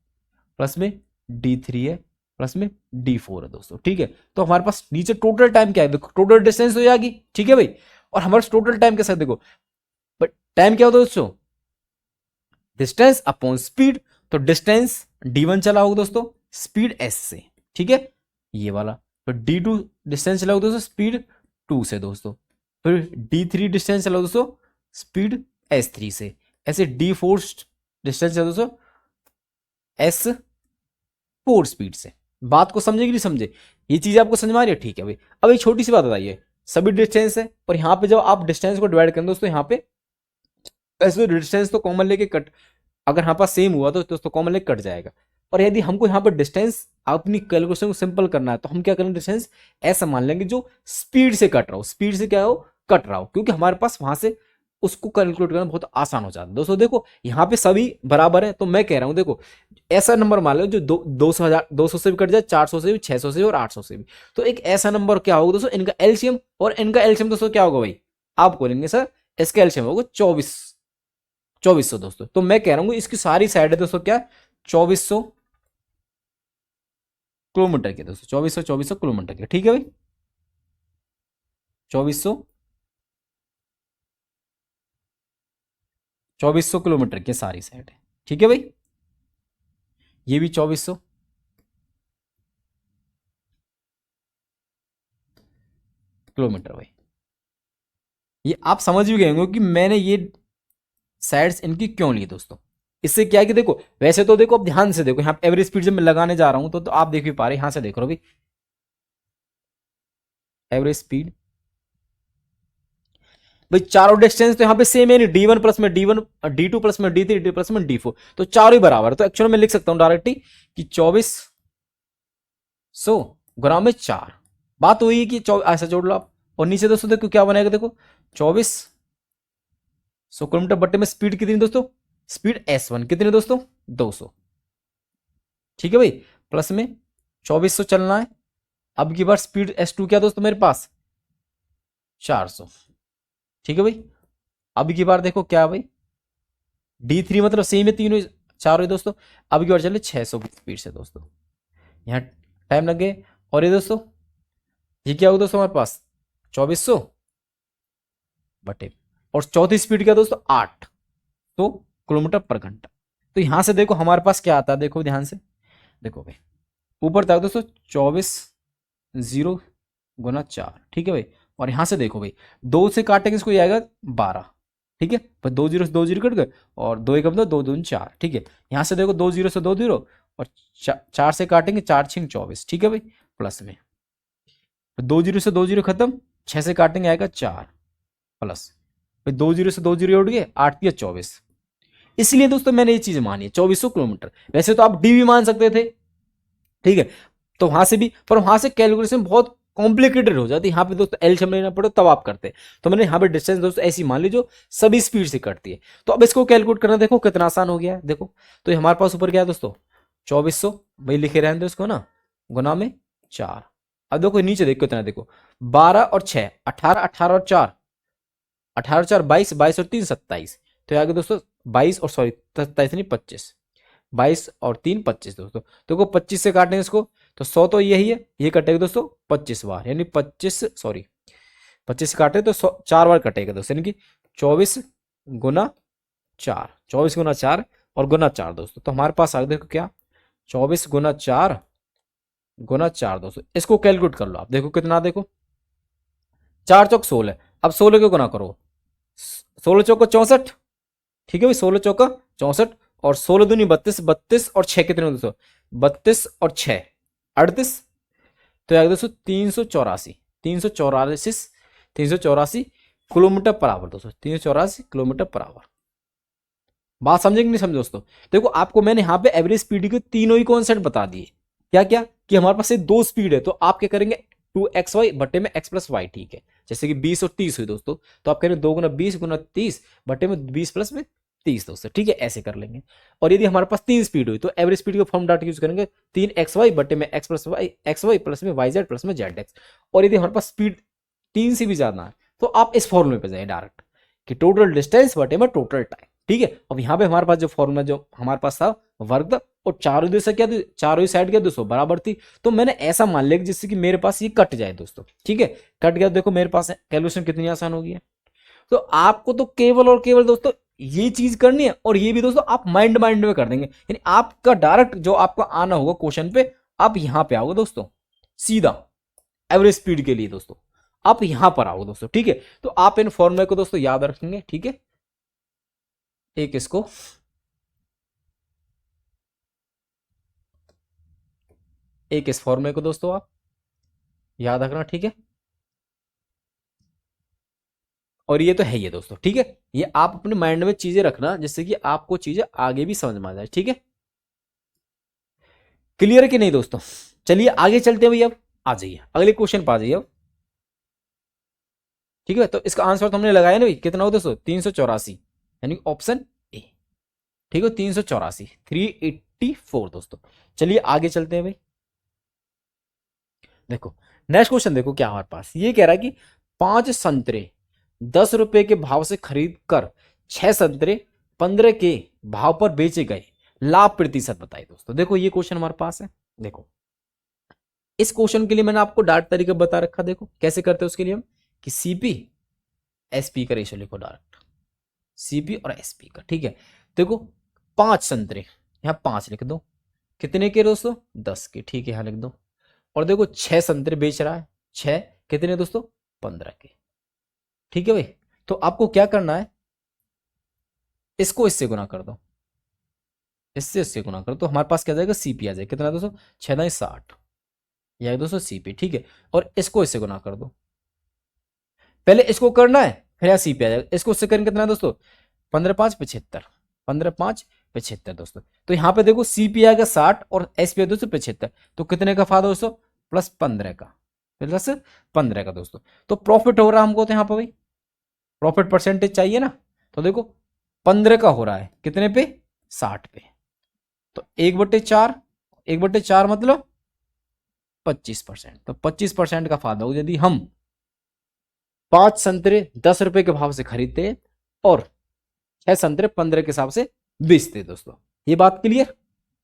प्लस में D3 है, प्लस में D4 है दोस्तों। ठीक है, तो हमारे पास नीचे टोटल टाइम क्या है? देखो टोटल डिस्टेंस हो जाएगी, ठीक है भाई, और हमारे टोटल टाइम के साथ देखो, बट टाइम क्या होता है दोस्तों? डिस्टेंस अपॉन स्पीड, तो डिस्टेंस D1 चला होगा दोस्तों स्पीड S से, ठीक है, ये वाला। फिर D2 डिस्टेंस चला होगा दोस्तों स्पीड 2 से दोस्तों। फिर D3 डिस्टेंस चला दोस्तों स्पीड S3 से। ऐसे D4 डिस्टेंस चला दोस्तों S4 स्पीड से। बात को समझे कि नहीं समझे? ये चीज आपको समझ में आ रही है? ठीक है भाई, अब एक छोटी सी बात बताइए, सभी डिस्टेंस है, और यहाँ पे जब आप डिस्टेंस को डिवाइड करें दोस्तों, यहाँ पे ऐसे डिस्टेंस तो कॉमन लेके कट, अगर यहाँ पास सेम हुआ तो दोस्तों कॉमन लेके कट जाएगा। और यदि हमको यहाँ पर डिस्टेंस अपनी कैलकुलेशन को सिंपल करना है, तो हम क्या करेंगे? डिस्टेंस ऐसा मान लेंगे जो स्पीड से कट रहा हो, स्पीड से क्या हो? कट रहा हो, क्योंकि हमारे पास वहां से उसको कैलकुलेट करना बहुत आसान हो जाता है दोस्तों। देखो यहाँ पे सभी बराबर है, तो मैं कह रहा हूं देखो, ऐसा नंबर मान लो जो 200 से भी कट जाए, 400 से भी, 600 से भी और 800 से भी, तो एक ऐसा नंबर क्या होगा दोस्तों? इनका एलसीएम, और इनका एलसीएम दोस्तों क्या होगा भाई? आप बोलेंगे सर इसका एलसीएम होगा 2400 दोस्तों। तो मैं कह रहा हूँ इसकी सारी साइड है दोस्तों क्या? 2400 किलोमीटर के दोस्तों, 2400 किलोमीटर के। ठीक है भाई, 2400 किलोमीटर के सारी साइड है, ठीक है भाई, ये भी 2400 किलोमीटर भाई। ये आप समझ भी गए होंगे कि मैंने ये साइड्स इनकी क्यों ली दोस्तों। इससे क्या है कि देखो, वैसे तो देखो, अब ध्यान से देखो, यहाँ पे एवरेज स्पीड जब मैं लगाने जा रहा हूं तो आप देख भी पा रहे, यहां से देख रहे हो भाई, एवरेज स्पीड भाई, चारों डिस्टेंस तो यहाँ पे सेम है नहीं, डी वन प्लस में D one, D two plus में डी थ्री, डी प्लस में डी फोर, तो चारों ही बराबर है। तो एक्चुअल में लिख सकता हूं डायरेक्टली कि 2400 ग्राम में 4। बात हुई कि ऐसा जोड़ लो आप, और नीचे दोस्तों देखो क्या बनेगा, देखो 2400 किलोमीटर बट्टे में स्पीड कितनी दोस्तों, स्पीड S1 कितनी दोस्तों, 200। ठीक है भाई, प्लस में 2400 चलना है। अब की बार स्पीड S2 क्या दोस्तों मेरे पास, 400। ठीक है भाई, अब की बार देखो क्या भाई, D3 मतलब सेम है, तीनों चारों ही दोस्तों। अब की बार चले 600 की स्पीड से दोस्तों, यहाँ टाइम लग गए। और ये दोस्तों, ये क्या होगा दोस्तों हमारे पास, 2400 बटे, और चौथी स्पीड क्या दोस्तों, 800 किलोमीटर पर घंटा। तो यहां से देखो हमारे पास क्या आता है, देखो ध्यान से देखो भाई, ऊपर तक दोस्तों 24 गुना 4। ठीक है भाई, और यहां से देखो भाई, 2 से काटेंगे इसको, ये आएगा 12। ठीक है, पर 2 जीरो से 2 जीरो कट गए, और 2 एक 2 दून 4। ठीक है, यहां से देखो 2 जीरो से 2 जीरो, और 4 से काटेंगे, 4 6 24। ठीक है भाई, प्लस में 2 जीरो से 2 जीरो खत्म, 6 से काटेंगे आएगा 4, प्लस भाई 2 जीरो से 2 जीरो उड़ गए, 8 या 24। इसलिए दोस्तों मैंने ये चीज मानी है 2400 किलोमीटर। वैसे तो आप डी भी मान सकते थे, ठीक है, तो वहां से भी, पर वहां से कैलकुलेशन बहुत कॉम्प्लिकेटेड हो जाती है। यहाँ पे दोस्तों एलसीएम लेना पड़े तब आप करते हैं। तो मैंने यहाँ पे डिस्टेंस दोस्तों ऐसी मान ली जो सभी स्पीड से कटती है। तो अब इसको कैलकुलेट करना देखो कितना आसान हो गया है। देखो तो हमारे पास ऊपर क्या है दोस्तों, 2400 भाई लिखे रहने दो इसको ना, गुना में 4। अब देखो नीचे देखो कितना, देखो 12 और 6 18, 18 और 4 18 4 22, 22 और 3 27। तो आगे दोस्तों 22 और सॉरी 27 नहीं 25, 22 और 3 25 दोस्तों। देखो 25 से काटेंगे इसको तो 100 तो यही है, ये कटेगा दोस्तों 25 बार, यानी 25 सॉरी 25 से काटे तो 4 बार कटेगा दोस्तों, यानी कि 24 गुना 4, 24 गुना 4 और गुना 4 दोस्तों। तो हमारे पास आ देखो क्या, 24 गुना 4 गुना 4 दोस्तों। इसको कैलकुलेट कर लो आप, देखो कितना, देखो 4 चौक 16। अब 16 को गुना करो, 16 चौका 64। ठीक है भाई, 16 चौका 64, और 16 दूनी 32, 32 और 6 कितने दोस्तों, 32 और 6 38। तो यार दोस्तों 384, 384, 384 किलोमीटर पर आवर दोस्तों, 384 किलोमीटर पर आवर। बात समझे कि नहीं समझे दोस्तों। देखो आपको मैंने यहाँ पे एवरेज स्पीड के तीनों ही कॉन्सेप्ट बता दिए। क्या क्या, कि हमारे पास ये 2 स्पीड है, तो आप क्या करेंगे 2xy बटे में x प्लस वाई। ठीक है, जैसे कि 20 और 30 हुई दोस्तों, तो आप करेंगे 2 गुना 20 गुना 30 बटे में 20 प्लस में 30 दोस्तों। ठीक है, ऐसे कर लेंगे। और यदि हमारे पास 3 स्पीड हुई तो एवरेज स्पीड का फॉर्म डाटा यूज करेंगे 3xy बटे में x plus y, x y plus में yz प्लस में जेड एक्स। और यदि हमारे पास स्पीड 3 से भी ज्यादा है तो आप इस फॉर्मूले पे जाए डायरेक्ट, कि टोटल डिस्टेंस बटे में टोटल टाइम। ठीक है, अब यहाँ पे हमारे पास जो फॉर्मूला जो हमारे पास था वर्ग, और चारों दिशा से क्या थी, चारों ही साइड क्या 200 बराबर थी। तो मैंने ऐसा मान लिया जिससे कि मेरे पास ये कट जाए दोस्तों। ठीक है, कट गया, देखो मेरे पास कैलकुलेशन कितनी आसान हो गई है। तो आपको तो केवल और केवल दोस्तों ये चीज करनी है, और ये भी दोस्तों आप माइंड माइंड में कर देंगे, यानी आपका डायरेक्ट जो आपका आना होगा क्वेश्चन पे, आप यहां पे आओगे दोस्तों सीधा एवरेज स्पीड के लिए दोस्तों, आप यहां पर आओगे दोस्तों। ठीक है, तो आप इन फॉर्मूले को दोस्तों याद रखेंगे। ठीक है, एक इसको एक इस फॉर्मूले को दोस्तों आप याद रखना। ठीक है, और ये तो है ये दोस्तों। ठीक है, ये आप अपने माइंड में चीजें रखना जिससे कि आपको चीजें आगे भी समझ में आ जाए। ठीक है, क्लियर है कि नहीं दोस्तों। चलिए आगे चलते हैं भैया, अब आ जाइए अगले क्वेश्चन पर आ जाइए अब। ठीक है, तो इसका आंसर तो हमने लगाया ना भाई, कितना हो दोस्तों 384, यानी ऑप्शन ए। ठीक है, 384 384 दोस्तों। चलिए आगे चलते हैं भाई। देखो नेक्स्ट क्वेश्चन देखो क्या हमारे पास ये कह रहा है कि 5 संतरे 10 रुपए के भाव से खरीद कर 6 संतरे 15 के भाव पर बेचे गए, लाभ प्रतिशत बताइए दोस्तों। देखो ये क्वेश्चन हमारे पास है। देखो इस क्वेश्चन के लिए मैंने आपको डायरेक्ट तरीका बता रखा, देखो कैसे करते हैं उसके लिए हम, कि सीपी एसपी का रेशियो लिखो डायरेक्ट, सीपी और एसपी का। ठीक है, देखो 5 संतरे, यहाँ 5 लिख दो, कितने के दोस्तों 10 के। ठीक है, यहाँ लिख दो। और देखो 6 संतरे बेच रहा है, 6 कितने दोस्तों 15 के। ठीक है भाई, तो आपको क्या करना है, इसको इससे गुना कर दो, इससे इससे गुना करो तो हमारे पास क्या जाएगा, सीपी आ जाएगा। कितना दोस्तों, 6×60 या दोस्तों सीपी, ठीक है। और इसको इससे गुना कर दो, पहले इसको करना है फिर यहाँ सीपी आ जाएगा। इसको उससे करेंगे कितना है दोस्तों, 15×5 = 75, 15×5 = 75 दोस्तों। तो यहाँ पे देखो सीपी आएगा 60 और एसपी दोस्तों 75, तो कितने का फायदा दोस्तों, +15 का, +15 का दोस्तों। तो प्रॉफिट हो रहा है हमको, तो यहाँ पे भाई प्रॉफिट परसेंटेज चाहिए ना, तो देखो 15 का हो रहा है कितने पे, 60 पे। तो 1/4, 1/4 मतलब 25%। तो 25% का फायदा हो यदि हम 5 संतरे 10 रुपए के भाव से खरीदते हैं और 6 संतरे 15 के हिसाब से बेचते हैं दोस्तों। ये बात क्लियर,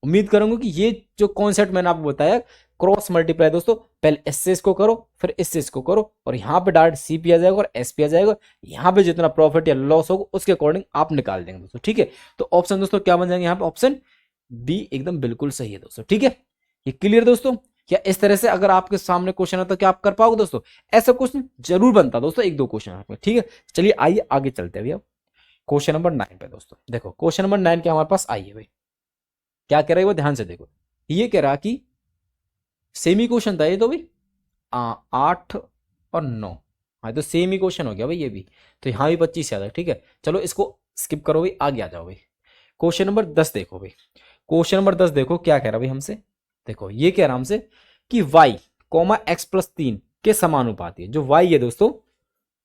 उम्मीद करूंगा कि ये जो कॉन्सेप्ट मैंने आपको बताया क्रॉस मल्टीप्लाई दोस्तों, पहले इससे इसको करो फिर इससे इसको करो और यहाँ पे डायरेक्ट सीपी आ जाएगा और एसपी आ जाएगा। यहाँ पे जितना प्रॉफिट या लॉस होगा उसके अकॉर्डिंग आप निकाल देंगे दोस्तों, ठीक है। तो ऑप्शन दोस्तों क्या बन जाएंगे यहाँ पे, ऑप्शन बी एकदम बिल्कुल सही है दोस्तों, ठीक है। ये क्लियर दोस्तों। क्या इस तरह से अगर आपके सामने क्वेश्चन आता, क्या आप कर पाओगे दोस्तों, ऐसा क्वेश्चन जरूर बनता दोस्तों, 1-2 क्वेश्चन आपके, ठीक है। चलिए आइए आगे चलते हैं भैया क्वेश्चन नंबर 9 पे दोस्तों। देखो क्वेश्चन नंबर 9 क्या हमारे पास आई है भाई, क्या कह रहा है वो ध्यान से देखो। ये कह रहा कि सेमी क्वेश्चन था ये तो भाई 8 और 9, हाँ तो सेम ही क्वेश्चन हो गया भाई ये भी। तो यहाँ भी 25 याद है, ठीक है। चलो इसको स्किप करो भाई, आगे आ जाओ भाई। क्वेश्चन नंबर 10 देखो भाई, क्वेश्चन नंबर 10 देखो क्या कह रहा भाई हमसे। देखो ये कह रहा हमसे कि y, x+3 के समानुपाती है। जो y है दोस्तों,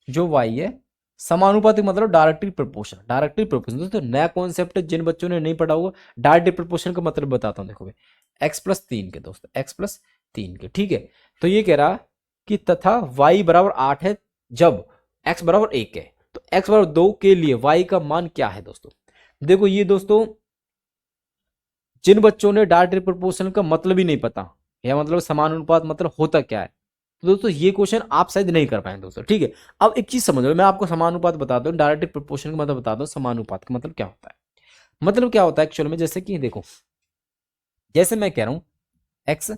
जो y है समानुपाती मतलब डायरेक्टली प्रोपोर्शन, डायरेक्टली प्रोपोर्शन दोस्तों नया कॉन्सेप्ट है, जिन बच्चों ने नहीं पढ़ा होगा डायरेक्टली प्रोपोर्शन का मतलब बताता हूं। देखो भाई x+3 के दोस्तों, x+3 के, ठीक है। तो ये कह रहा कि तथा y = 8 है जब x = 1 है, तो x = 2 के लिए y का मान क्या है दोस्तों। देखो ये दोस्तों जिन बच्चों ने डायरेक्टली प्रोपोर्शन का मतलब ही नहीं पता या मतलब समानुपात मतलब होता क्या है, तो दोस्तों ये क्वेश्चन आप शायद नहीं कर पाए दोस्तों, ठीक है। अब एक चीज समझ लो, मैं आपको समानुपात बताता हूँ, डायरेक्टली प्रोपोर्शन का मतलब बताता हूँ, समानुपात का मतलब क्या होता है। मतलब क्या होता है एक्चुअल में, जैसे कि देखो जैसे मैं कह रहा हूं एक्स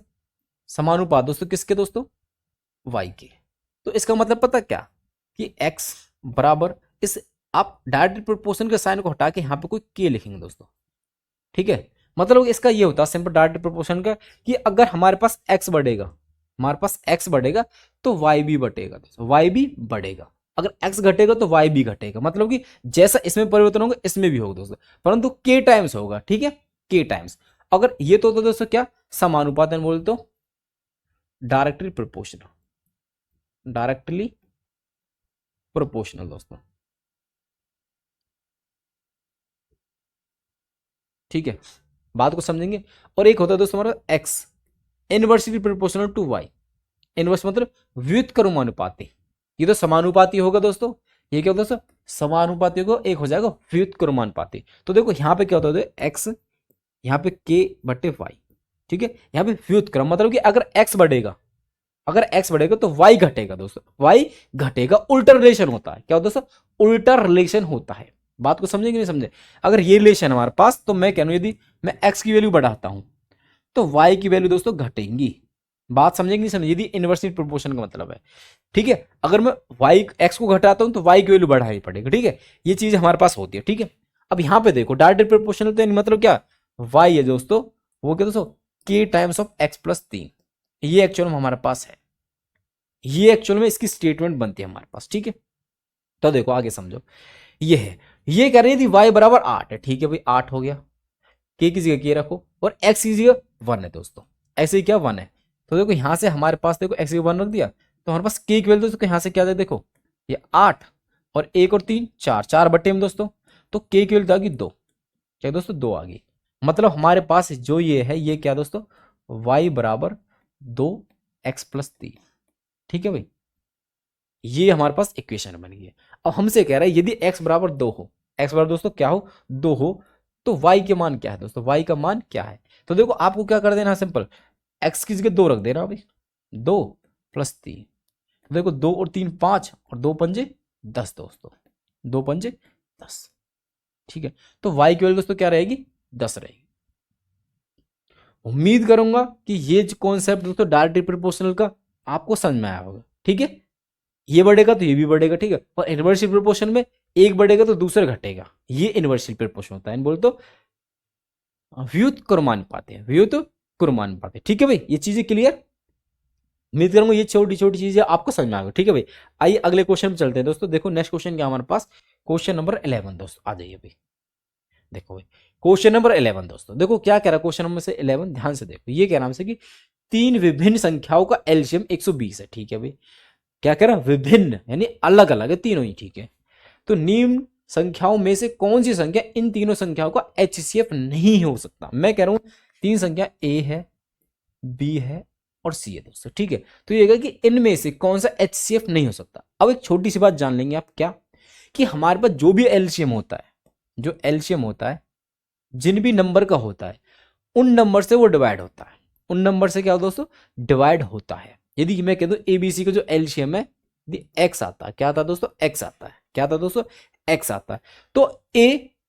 समानुपात दोस्तों किसके दोस्तों, वाई के। तो इसका मतलब पता क्या, कि एक्स बराबर इस, आप डायरेक्टली प्रोपोर्शन के साइन को हटा के यहाँ पे कोई के लिखेंगे दोस्तों, ठीक है। मतलब इसका ये होता है सिंपल डायरेक्ट प्रोपोर्शन का, कि अगर हमारे पास x बढ़ेगा, हमारे पास x बढ़ेगा तो y भी बढ़ेगा, y भी बढ़ेगा। अगर x घटेगा तो y भी घटेगा, मतलब कि जैसा इसमें परिवर्तन होगा इसमें भी होगा दोस्तों, परंतु k टाइम्स होगा, ठीक है, k टाइम्स। अगर ये तो दोस्तों क्या समानुपात बोल तो डायरेक्टली प्रोपोर्शनल, डायरेक्टली प्रोपोर्शनल दोस्तों, ठीक है। बात को समझेंगे। और एक होता है दोस्तों हमारा x inversely proportional to y, inverse मतलब व्युत्क्रमानुपाती। ये तो समानुपाती होगा दोस्तों, ये क्या होता है दोस्तों, समानुपाती होगा, एक हो जाएगा व्युत्क्रमानुपाती। तो देखो यहाँ पे क्या होता है, x यहाँ पे k/y, ठीक है। यहाँ पे व्युत्क्रम मतलब कि अगर x बढ़ेगा, अगर x बढ़ेगा तो y घटेगा दोस्तों, y घटेगा, उल्टा रिलेशन होता है। क्या होता है दोस्तों, उल्टा रिलेशन होता है। बात को समझे कि नहीं समझे। अगर ये रिलेशन हमारे पास, तो मैं कह रहा हूं यदि मैं x की वैल्यू बढ़ाता हूं तो y की वैल्यू दोस्तों घटेंगी। बात समझेंगे नहीं समझे, यदि इनवर्सली प्रोपोर्शन का मतलब है, ठीक है। अगर मैं y x को घटाता हूं तो y की वैल्यू बढ़ानी पड़ेगी, ठीक है। ये चीज हमारे पास होती है, ठीक है। अब यहां पे देखो डायरेक्ट प्रोपोर्शनल तो मतलब क्या, y है दोस्तों, वो क्या दोस्तों k टाइम्स ऑफ x+3, ये एक्चुअल में हमारे पास है, ये एक्चुअल में इसकी स्टेटमेंट बनती है हमारे पास, ठीक है। तो देखो आगे समझो, ये है, ये कह रही थी y = 8 है, ठीक है भाई 8 हो गया, k की जगह k रखो और x की जगह 1 है दोस्तों, ऐसे ही क्या 1 है। तो देखो यहां से हमारे पास देखो x की 1 रख दिया, तो हमारे पास k की वैल्यू दोस्तों यहां से क्या है, देखो ये 8 और 1 और 3 4, 4 बट्टे में दोस्तों, तो k की वैल्यू आ गई 2, क्या दोस्तों 2 आ गई। मतलब हमारे पास जो ये है, ये क्या दोस्तों, y = 2x+3, ठीक है भाई। ये हमारे पास इक्वेशन बन गई है। अब हमसे कह रहा है यदि x = 2 हो, x बराबर दोस्तों क्या हो, 2 हो, तो y के मान क्या है दोस्तों, y का मान क्या है। तो देखो आपको क्या कर देना, सिंपल x की जगह 2 रख देना भाई, 2 + 3, देखो 2 और 3 5 और 2 पंजे 10 दोस्तों, 2 पंजे 10, ठीक है। तो y की वैल्यू दोस्तों क्या रहेगी, 10 रहेगी। उम्मीद करूंगा कि ये जो कॉन्सेप्ट दोस्तों डायरेक्टली प्रोपोर्शनल का आपको समझ में आया होगा, ठीक है। ये बढ़ेगा तो ये भी बढ़ेगा, ठीक है। और इनवर्सली प्रोपोर्शन में एक बढ़ेगा तो दूसरा घटेगा, ये इनवर्सली प्रोपोर्शन होता है, बोल तो व्युत्क्रमानुपात है, व्युत्क्रमानुपात है। ठीक है भाई, ये चीजें क्लियर, उम्मीद करूंगा ये छोटी छोटी चीजें आपको समझ में आ गई। ठीक है भाई, आइए अगले क्वेश्चन में चलते हैं दोस्तों। देखो नेक्स्ट क्वेश्चन क्या हमारे पास, क्वेश्चन नंबर 11 दोस्तों, आ जाइए भाई। देखो भाई क्वेश्चन नंबर 11 दोस्तों, देखो क्या कह रहा है क्वेश्चन नंबर से 11, ध्यान से देखो। ये कह रहा है कि तीन विभिन्न संख्याओं का एलसीएम 120 है। ठीक है भाई, क्या कह रहा है, विभिन्न यानी अलग अलग है तीनों ही। ठीक है, तो निम्न संख्याओं में से कौन सी संख्या इन तीनों संख्याओं का एचसीएफ नहीं हो सकता। मैं कह रहा हूं तीन संख्या ए है, बी है और सी है दोस्तों। ठीक है, तो ये कि इनमें से कौन सा एचसीएफ नहीं हो सकता। अब एक छोटी सी बात जान लेंगे आप, क्या कि हमारे पास जो भी एलसीएम होता है, जो एलसीएम होता है जिन भी नंबर का होता है, उन नंबर से वो डिवाइड होता है। उन नंबर से क्या होता है दोस्तों, डिवाइड होता है। यदि मैं कह दूं एबीसी का जो एलसीएम है एक्स आता है, क्या आता है दोस्तों, एक्स आता है। क्या आता है दोस्तों, एक्स आता है। तो ए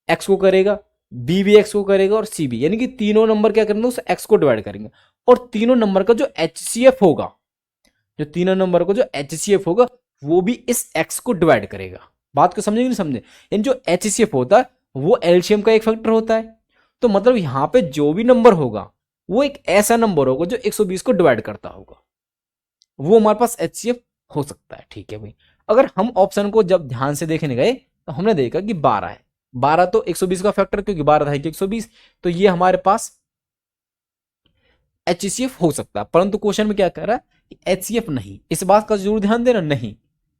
एक्स को करेगा, बी भी एक्स को करेगा और सी भी, यानी कि तीनों नंबर क्या करेंगे दोस्तों, एक्स को डिवाइड करेंगे। और तीनों नंबर का जो एचसीएफ होगा, जो तीनों नंबर का जो एचसीएफ होगा वो भी इस एक्स को डिवाइड करेगा। बात को समझे नहीं समझे, यानी जो एचसीएफ होता है वो एलसीएम का एक फैक्टर होता है। तो मतलब यहां पे जो भी नंबर होगा वो एक ऐसा नंबर होगा जो 120 को डिवाइड करता होगा, वो हमारे पास एचसीएफ हो सकता है। ठीक है भाई, अगर हम ऑप्शन को जब ध्यान से देखने गए तो हमने देखा कि 12 है, 12 तो 120 का फैक्टर, क्योंकि 12 है कि 120, तो ये हमारे पास एचसीएफ हो सकता है। परंतु क्वेश्चन में क्या कह रहा है कि एचसीएफ नहीं, इस बात का जरूर ध्यान देना। नहीं,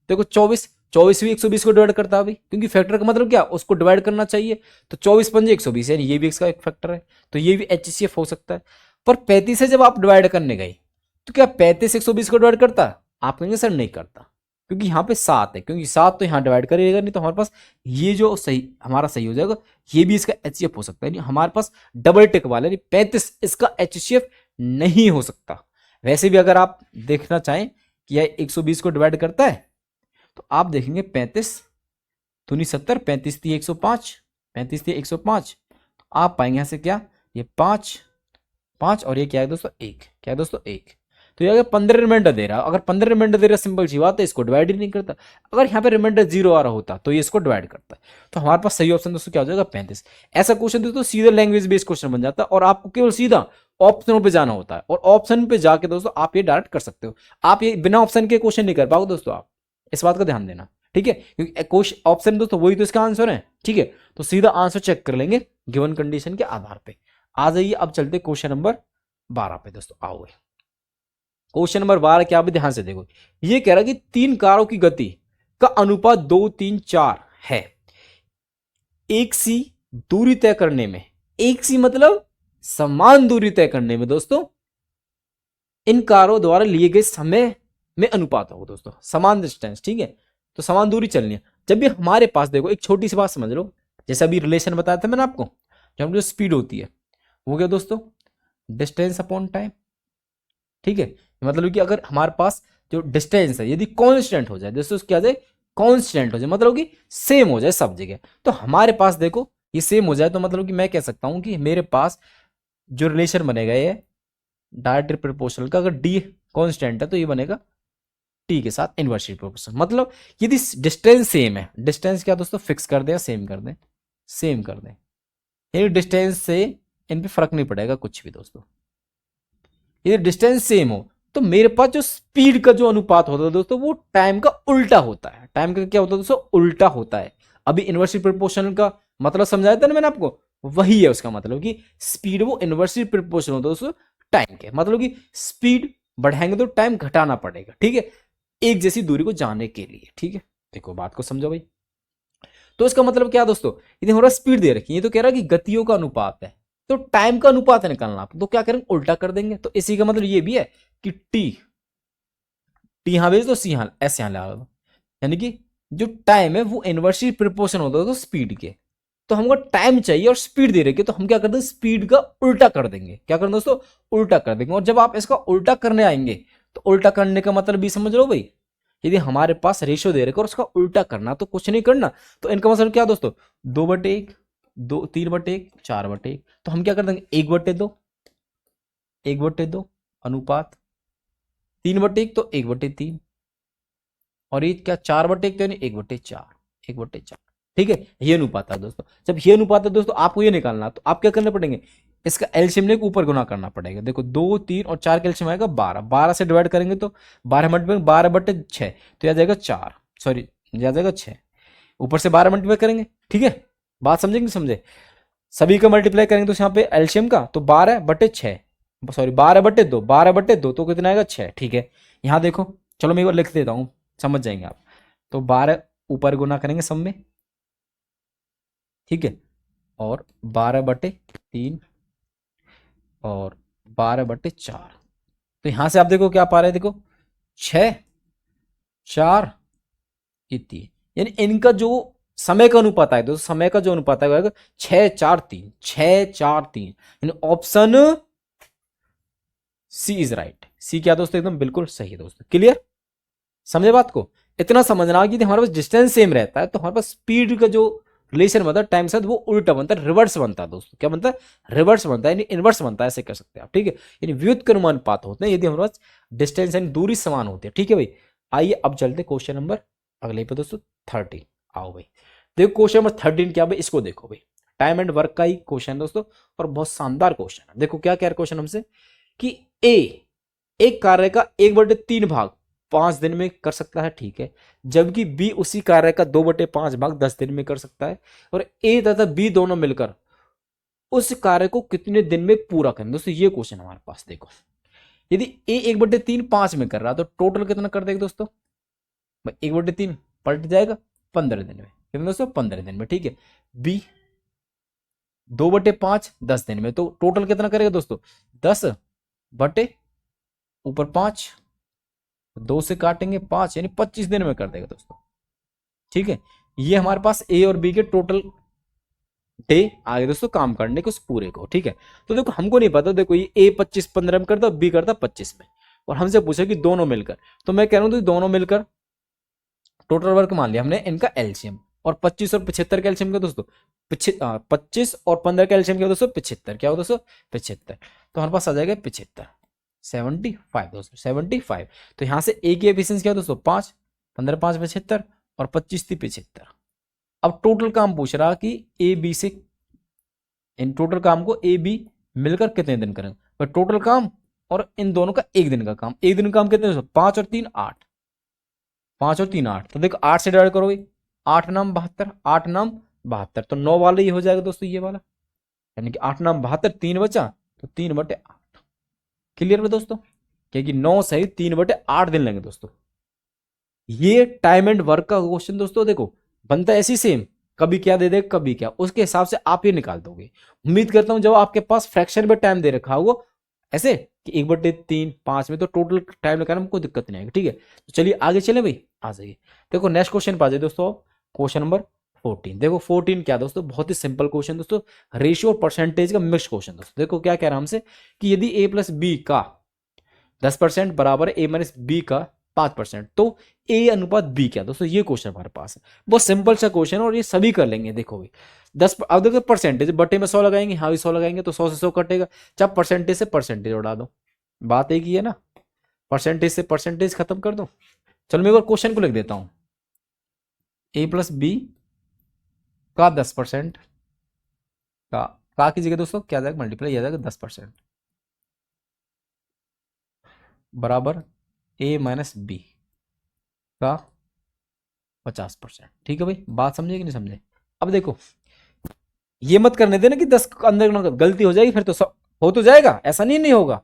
देखो 24 भी 120 को डिवाइड करता है भाई, क्योंकि फैक्टर का मतलब क्या, उसको डिवाइड करना चाहिए। तो 24 पंजे 120 यानी ये भी इसका एक फैक्टर है, तो ये भी एचसीएफ हो सकता है। पर 35 से जब आप डिवाइड करने गए तो क्या 35 120 को डिवाइड करता, आप कहेंगे सर नहीं करता, क्योंकि यहाँ पे 7 है, क्योंकि 7 तो यहाँ डिवाइड करेगा नहीं, तो हमारे पास ये जो सही हमारा सही हो जाएगा, ये भी इसका एचसीएफ हो सकता है। हमारे पास डबल टिक वाला 35 इसका एचसीएफ नहीं हो सकता। वैसे भी अगर आप देखना चाहें कि यह 120 को डिवाइड करता है तो आप देखेंगे 35 दूनी 70, 35 थी 105, 35 थी 105, तो आप पाएंगे यहां से क्या, ये 5 5 और ये क्या है दोस्तों 1, क्या है दोस्तों 1। तो ये अगर 15 रिमाइंडर दे रहा, अगर 15 रिमाइंडर दे रहा, सिंपल सी बात है, इसको डिवाइड ही नहीं करता। अगर यहाँ पे रिमाइंडर 0 आ रहा होता तो ये इसको डिवाइड करता है। तो हमारे पास सही ऑप्शन दोस्तों क्या हो जाएगा 35। ऐसा क्वेश्चन दोस्तों सीधा लैंग्वेज बेस्ड क्वेश्चन बन जाता है और आपको केवल सीधा ऑप्शनों पे जाना होता है, और ऑप्शन पे जाके दोस्तों आप ये डायरेक्ट कर सकते हो। आप ये बिना ऑप्शन के क्वेश्चन नहीं कर पाओगे दोस्तों, आप इस बात का ध्यान देना। ठीक है, क्योंकि क्वेश्चन ऑप्शन दोस्तों वही तो इसका आंसर है। ठीक है, तो सीधा आंसर चेक कर लेंगे गिवन कंडीशन के आधार पे। आ जाइए अब चलते क्वेश्चन नंबर 12 पे दोस्तों। आओ क्वेश्चन नंबर 12 क्या, भी ध्यान से देखो। ये कह रहा है कि तीन कारों की गति का अनुपात 2 3 4 है। एक सी दूरी तय करने में, एक सी मतलब समान दूरी तय करने में दोस्तों इन कारों द्वारा लिए गए समय में अनुपात होगा दोस्तों, समान डिस्टेंस। ठीक है, तो समान दूरी चलनी है। जब भी हमारे पास देखो एक छोटी सी बात समझ लो, जैसे अभी रिलेशन बताया था मैंने आपको, जब जो स्पीड होती है वो क्या दोस्तों, डिस्टेंस अपॉन टाइम। ठीक है, मतलब कि अगर हमारे पास जो डिस्टेंस है यदि कांस्टेंट हो जाए दोस्तों, क्या जाए कांस्टेंट हो जाए, मतलब कि सेम हो जाए सब जगह, तो हमारे पास देखो ये सेम हो जाए, तो मतलब कि मैं कह सकता हूं कि मेरे पास जो रिलेशन बनेगा ये डायरेक्टली प्रोपोर्शनल का, अगर डी कांस्टेंट है तो ये बनेगा टी के साथ इनवर्सली प्रोपोर्शनल। मतलब यदि डिस्टेंस सेम है, डिस्टेंस क्या दोस्तों फिक्स कर दें, सेम कर दें, सेम कर दें, यानी डिस्टेंस से इन पे फर्क नहीं पड़ेगा कुछ भी दोस्तों। यदि डिस्टेंस सेम हो तो मेरे पास जो स्पीड का जो अनुपात होता है दोस्तों वो टाइम का उल्टा होता है। टाइम का क्या होता है दोस्तों, उल्टा होता है। अभी इनवर्सली प्रोपोर्शनल का मतलब समझाया था ना मैंने आपको, वही है उसका मतलब कि स्पीड वो इनवर्सली प्रोपोर्शनल होता है दोस्तों टाइम के, मतलब कि स्पीड बढ़ाएंगे तो टाइम घटाना पड़ेगा। ठीक है, एक जैसी दूरी को जाने के लिए। ठीक है, देखो बात को समझो भाई। तो इसका मतलब क्या दोस्तों, यदि हमारा स्पीड दे रखी है तो कह रहा है कि गतियों का अनुपात है, तो टाइम का अनुपात है निकालना, तो क्या करेंगे उल्टा कर देंगे। तो इसी का मतलब ये भी है कि टी टी यहां भेज दो, सी यहां एस यहां लगा दो, यानी कि जो टाइम है वो इनवर्सली प्रोपोर्शन होता है तो स्पीड के। तो हमको टाइम चाहिए और स्पीड दे रखी है, तो हम क्या कर देंगे स्पीड का उल्टा कर देंगे। क्या करें दोस्तों, उल्टा कर देंगे। और जब आप इसका उल्टा करने आएंगे तो उल्टा करने का मतलब भी समझ लो भाई, यदि हमारे पास रेशियो दे रखा और उसका उल्टा करना तो कुछ नहीं करना, तो इनका मतलब क्या दोस्तों 2/1, 2 3/1, 4/1, तो हम क्या कर देंगे 1/2, 1/2 अनुपात, 3/1 तो 1/3, और ये क्या 4/1 तो यानी 1/4, 1/4। ठीक है, ये अनुपात है दोस्तों। जब ये अनुपात है दोस्तों आपको ये निकालना, तो आप क्या करने पड़ेंगे, इसका एलसीएम लेके ऊपर गुना करना पड़ेगा। देखो 2 3 और 4 का एलसीएम आएगा 12, 12 से डिवाइड करेंगे तो 12 मल्टीप्लाई 12/6 तो यह जाएगा 4, सॉरी यह जाएगा 6, ऊपर से 12 मल्टीप्लाई करेंगे। ठीक है, बात समझे कि नहीं समझे? सभी का मल्टीप्लाई करेंगे तो यहाँ पे एलसीएम का तो 12/6, सॉरी 12/2, 12/2 तो कितना आएगा 6। ठीक है, यहाँ देखो, चलो मैं एक बार लिख देता हूँ, समझ जाएंगे आप। तो 12 ऊपर गुना करेंगे सब में, ठीक है, और 12/3 और 12/4। तो यहां से आप देखो क्या पा रहे हैं, देखो 6 4 3, यानी इनका जो समय का अनुपात है, दोस्तों समय का जो अनुपात है 6 4 3, 6 4 3, यानी ऑप्शन सी इज राइट। सी क्या दोस्तों, एकदम बिल्कुल सही है दोस्तों। क्लियर, समझे बात को? इतना समझना कि हमारे पास डिस्टेंस सेम रहता है तो हमारे पास स्पीड का जो रिलेशन बनता है टाइम के साथ वो उल्टा बनता है, रिवर्स बनता है दोस्तों। क्या बनता है? रिवर्स बनता है, यानी इनवर्स बनता है, ऐसे कर सकते हैं आप। ठीक है, यानी व्युत्क्रमानुपात होते हैं यदि हमारे पास डिस्टेंस यानी दूरी समान होती है। ठीक है भाई, आइए अब चलते क्वेश्चन नंबर अगले पे दोस्तों 13। आओ भाई, देखो क्वेश्चन नंबर 13 क्या भाई, इसको देखो भाई, टाइम एंड वर्क का ही क्वेश्चन है दोस्तों, और बहुत शानदार क्वेश्चन है। देखो क्या कह रहा है क्वेश्चन हमसे कि ए एक कार्य का 1/3 भाग 5 दिन में कर सकता है, ठीक है, जबकि बी उसी कार्य का 2/5 भाग 10 दिन में कर सकता है, और ए तथा बी दोनों मिलकर उस कार्य को कितने दिन में पूरा करें। दोस्तों ये क्वेश्चन हमारे पास देखो, यदि ए 1/3 5 में कर रहा है तो टोटल कितना कर देगा दोस्तों? 1/3 पलट जाएगा 15 दिन में, कितने दोस्तों? 15 दिन में। ठीक है, बी 2/5 10 दिन में, तो टोटल कितना करेगा दोस्तों? 10 बटे ऊपर 5, 2 से काटेंगे 5, यानी 25 दिन में कर देगा दोस्तों। ठीक है, ये हमारे पास ए और बी के टोटल डे आ गए दोस्तों काम करने के उस पूरे को। ठीक है, तो देखो हमको नहीं पता, देखो ये ए 25-15 में करता, बी करता 25 में, और हमसे पूछा कि दोनों मिलकर, तो मैं कह रहा हूं दोनों मिलकर टोटल वर्क मान लिया हमने इनका एलसीएम, और 25 और 75 का एलसीएम क्या दोस्तों? 25 और 15 का एलसीएम क्या दोस्तों? 75। क्या हो दोस्तों? 75। तो हमारे पास आ जाएगा 75, 75 दोस्तों, 75। तो यहां से ए की एफिशिएंसी क्या दोस्तों? 5, 15 5 75 और 25 थी 75। अब टोटल काम पूछ रहा कि ए बी से, इन टोटल काम को ए बी मिलकर कितने दिन करेंगे, पर टोटल काम और इन दोनों का एक दिन का काम, एक दिन का काम कितने दोस्तों? 5 और 3 8, 5 और 3 8, तो देखो 8 से डिवाइड करो भाई, 8 नाम 72, 8 नाम 72, तो 9 वाला ये हो जाएगा दोस्तों, ये वाला, यानी कि 8 नाम 72, 3 बचा तो 3/8। क्लियर है दोस्तों, क्योंकि 9 सही 3/8 दिन लगेंगे दोस्तों। ये टाइम एंड वर्क का क्वेश्चन दोस्तों देखो बनता है ऐसी सेम, कभी क्या दे दे कभी क्या, उसके हिसाब से आप ये निकाल दोगे। उम्मीद करता हूं जब आपके पास फ्रैक्शन में टाइम दे रखा होगा ऐसे कि 1/3 5 में, तो टोटल टाइम निकालने में कोई दिक्कत नहीं आएगी। ठीक है, तो चलिए आगे चले भाई, आ जाइए। देखो नेक्स्ट क्वेश्चन पा जाइए दोस्तों, क्वेश्चन नंबर 14। देखो 14 क्या दोस्तों, बहुत ही सिंपल क्वेश्चन दोस्तों, रेशियो और परसेंटेज का मिक्स क्वेश्चन दोस्तों। देखो क्या कह रहा है हमसे कि यदि a प्लस बी का 10% बराबर a माइनस बी का 5%, तो ए अनुपात बी क्या दोस्तों, ये क्वेश्चन हमारे पास है। बहुत सिंपल सा क्वेश्चन और ये सभी कर लेंगे। देखो भाई 10, अब देखो परसेंटेज बटे में 100 लगाएंगे, हाँ भी 100 लगाएंगे तो 100 से 100 कटेगा, जब परसेंटेज से परसेंटेज उड़ा दो, बात एक ही है ना, परसेंटेज से परसेंटेज खत्म कर दो। चलो मैं एक बार क्वेश्चन को लिख देता हूं, ए प्लस बी का 10% का की जगह दोस्तों क्या जाएगा, मल्टीप्लाई आ जाएगा 10% बराबर ए माइनस बी का 50%। ठीक है भाई, बात समझे कि नहीं समझे? अब देखो ये मत करने देना कि 10 अंदर गलती हो जाएगी, फिर तो सब हो तो जाएगा, ऐसा नहीं होगा,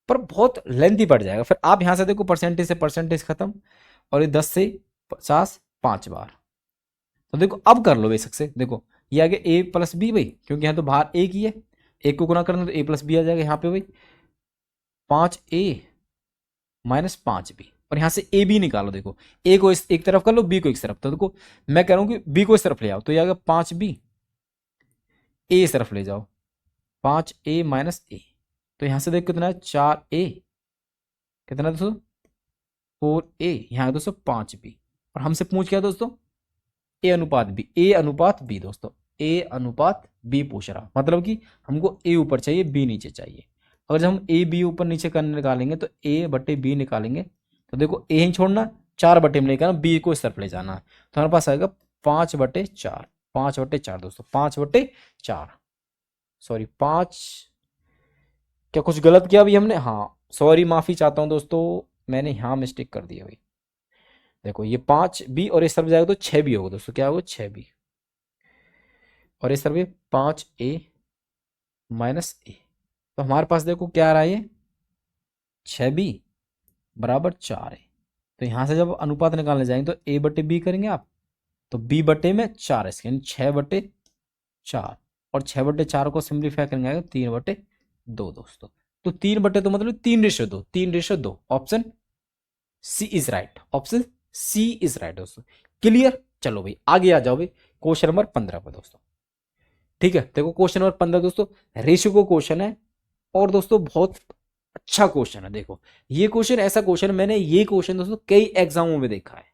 पर बहुत लेंथी पड़ जाएगा। फिर आप यहां से देखो परसेंटेज से परसेंटेज खत्म, और ये 10 से 50 5 बार, तो देखो अब कर लो बेशक से। देखो ये आ गया ए प्लस बी भाई, क्योंकि यहाँ तो बाहर एक ही है, एक को गुना करना तो ए प्लस बी आ जाएगा यहाँ पे भाई, 5a माइनस 5b, और यहां से ए बी निकालो। देखो ए को इस एक तरफ कर लो, बी को इस तरफ, तो देखो मैं कह रहा हूं कि बी को इस तरफ ले आओ, तो ये आ गया 5b, ए इस तरफ ले जाओ 5a माइनस ए, तो यहां से देखो कितना है 4a, कितना दोस्तों 4a, यहाँ दोस्तों 5b, और हमसे पूछ क्या दोस्तों ए अनुपात बी, ए अनुपात बी दोस्तों, ए अनुपात बी पूछ रहा, मतलब कि हमको ए ऊपर चाहिए बी नीचे चाहिए। अगर जब हम ए बी ऊपर नीचे करने निकालेंगे तो ए बटे बी निकालेंगे, तो देखो ए ही छोड़ना, 4 बटे में लेकर बी को इस तरफ ले जाना है, तो हमारे पास आएगा 5/4, 5/4 दोस्तों, 5/4, सॉरी 5, क्या कुछ गलत किया अभी हमने? हाँ सॉरी, माफी चाहता हूँ दोस्तों, मैंने यहाँ मिस्टेक कर दी भाई। देखो ये 5b और इस तरफ जाएगा तो 6b होगा दोस्तों, क्या होगा 6b, और इस तरफ 5a माइनस ए। तो हमारे पास देखो क्या आ रहा है, ये 6b बराबर 4 है। तो यहां से जब अनुपात निकालने जाएंगे तो a बटे बी करेंगे आप, तो b बटे में 4 इसके, यानी 6/4, और 6/4 को सिंप्लीफाई करेंगे आएगा 3/2 दोस्तों। तो 3/2 तो मतलब 3:2, 3:2, option C is right, option C is right दोस्तों। क्लियर? चलो भाई आगे आ जाओ भाई, क्वेश्चन नंबर 15 पर दोस्तों। ठीक है, देखो क्वेश्चन नंबर 15 दोस्तों, रेशियो को क्वेश्चन है, और दोस्तों बहुत अच्छा क्वेश्चन है। देखो ये क्वेश्चन ऐसा क्वेश्चन, मैंने ये क्वेश्चन दोस्तों कई एग्जामों में देखा है,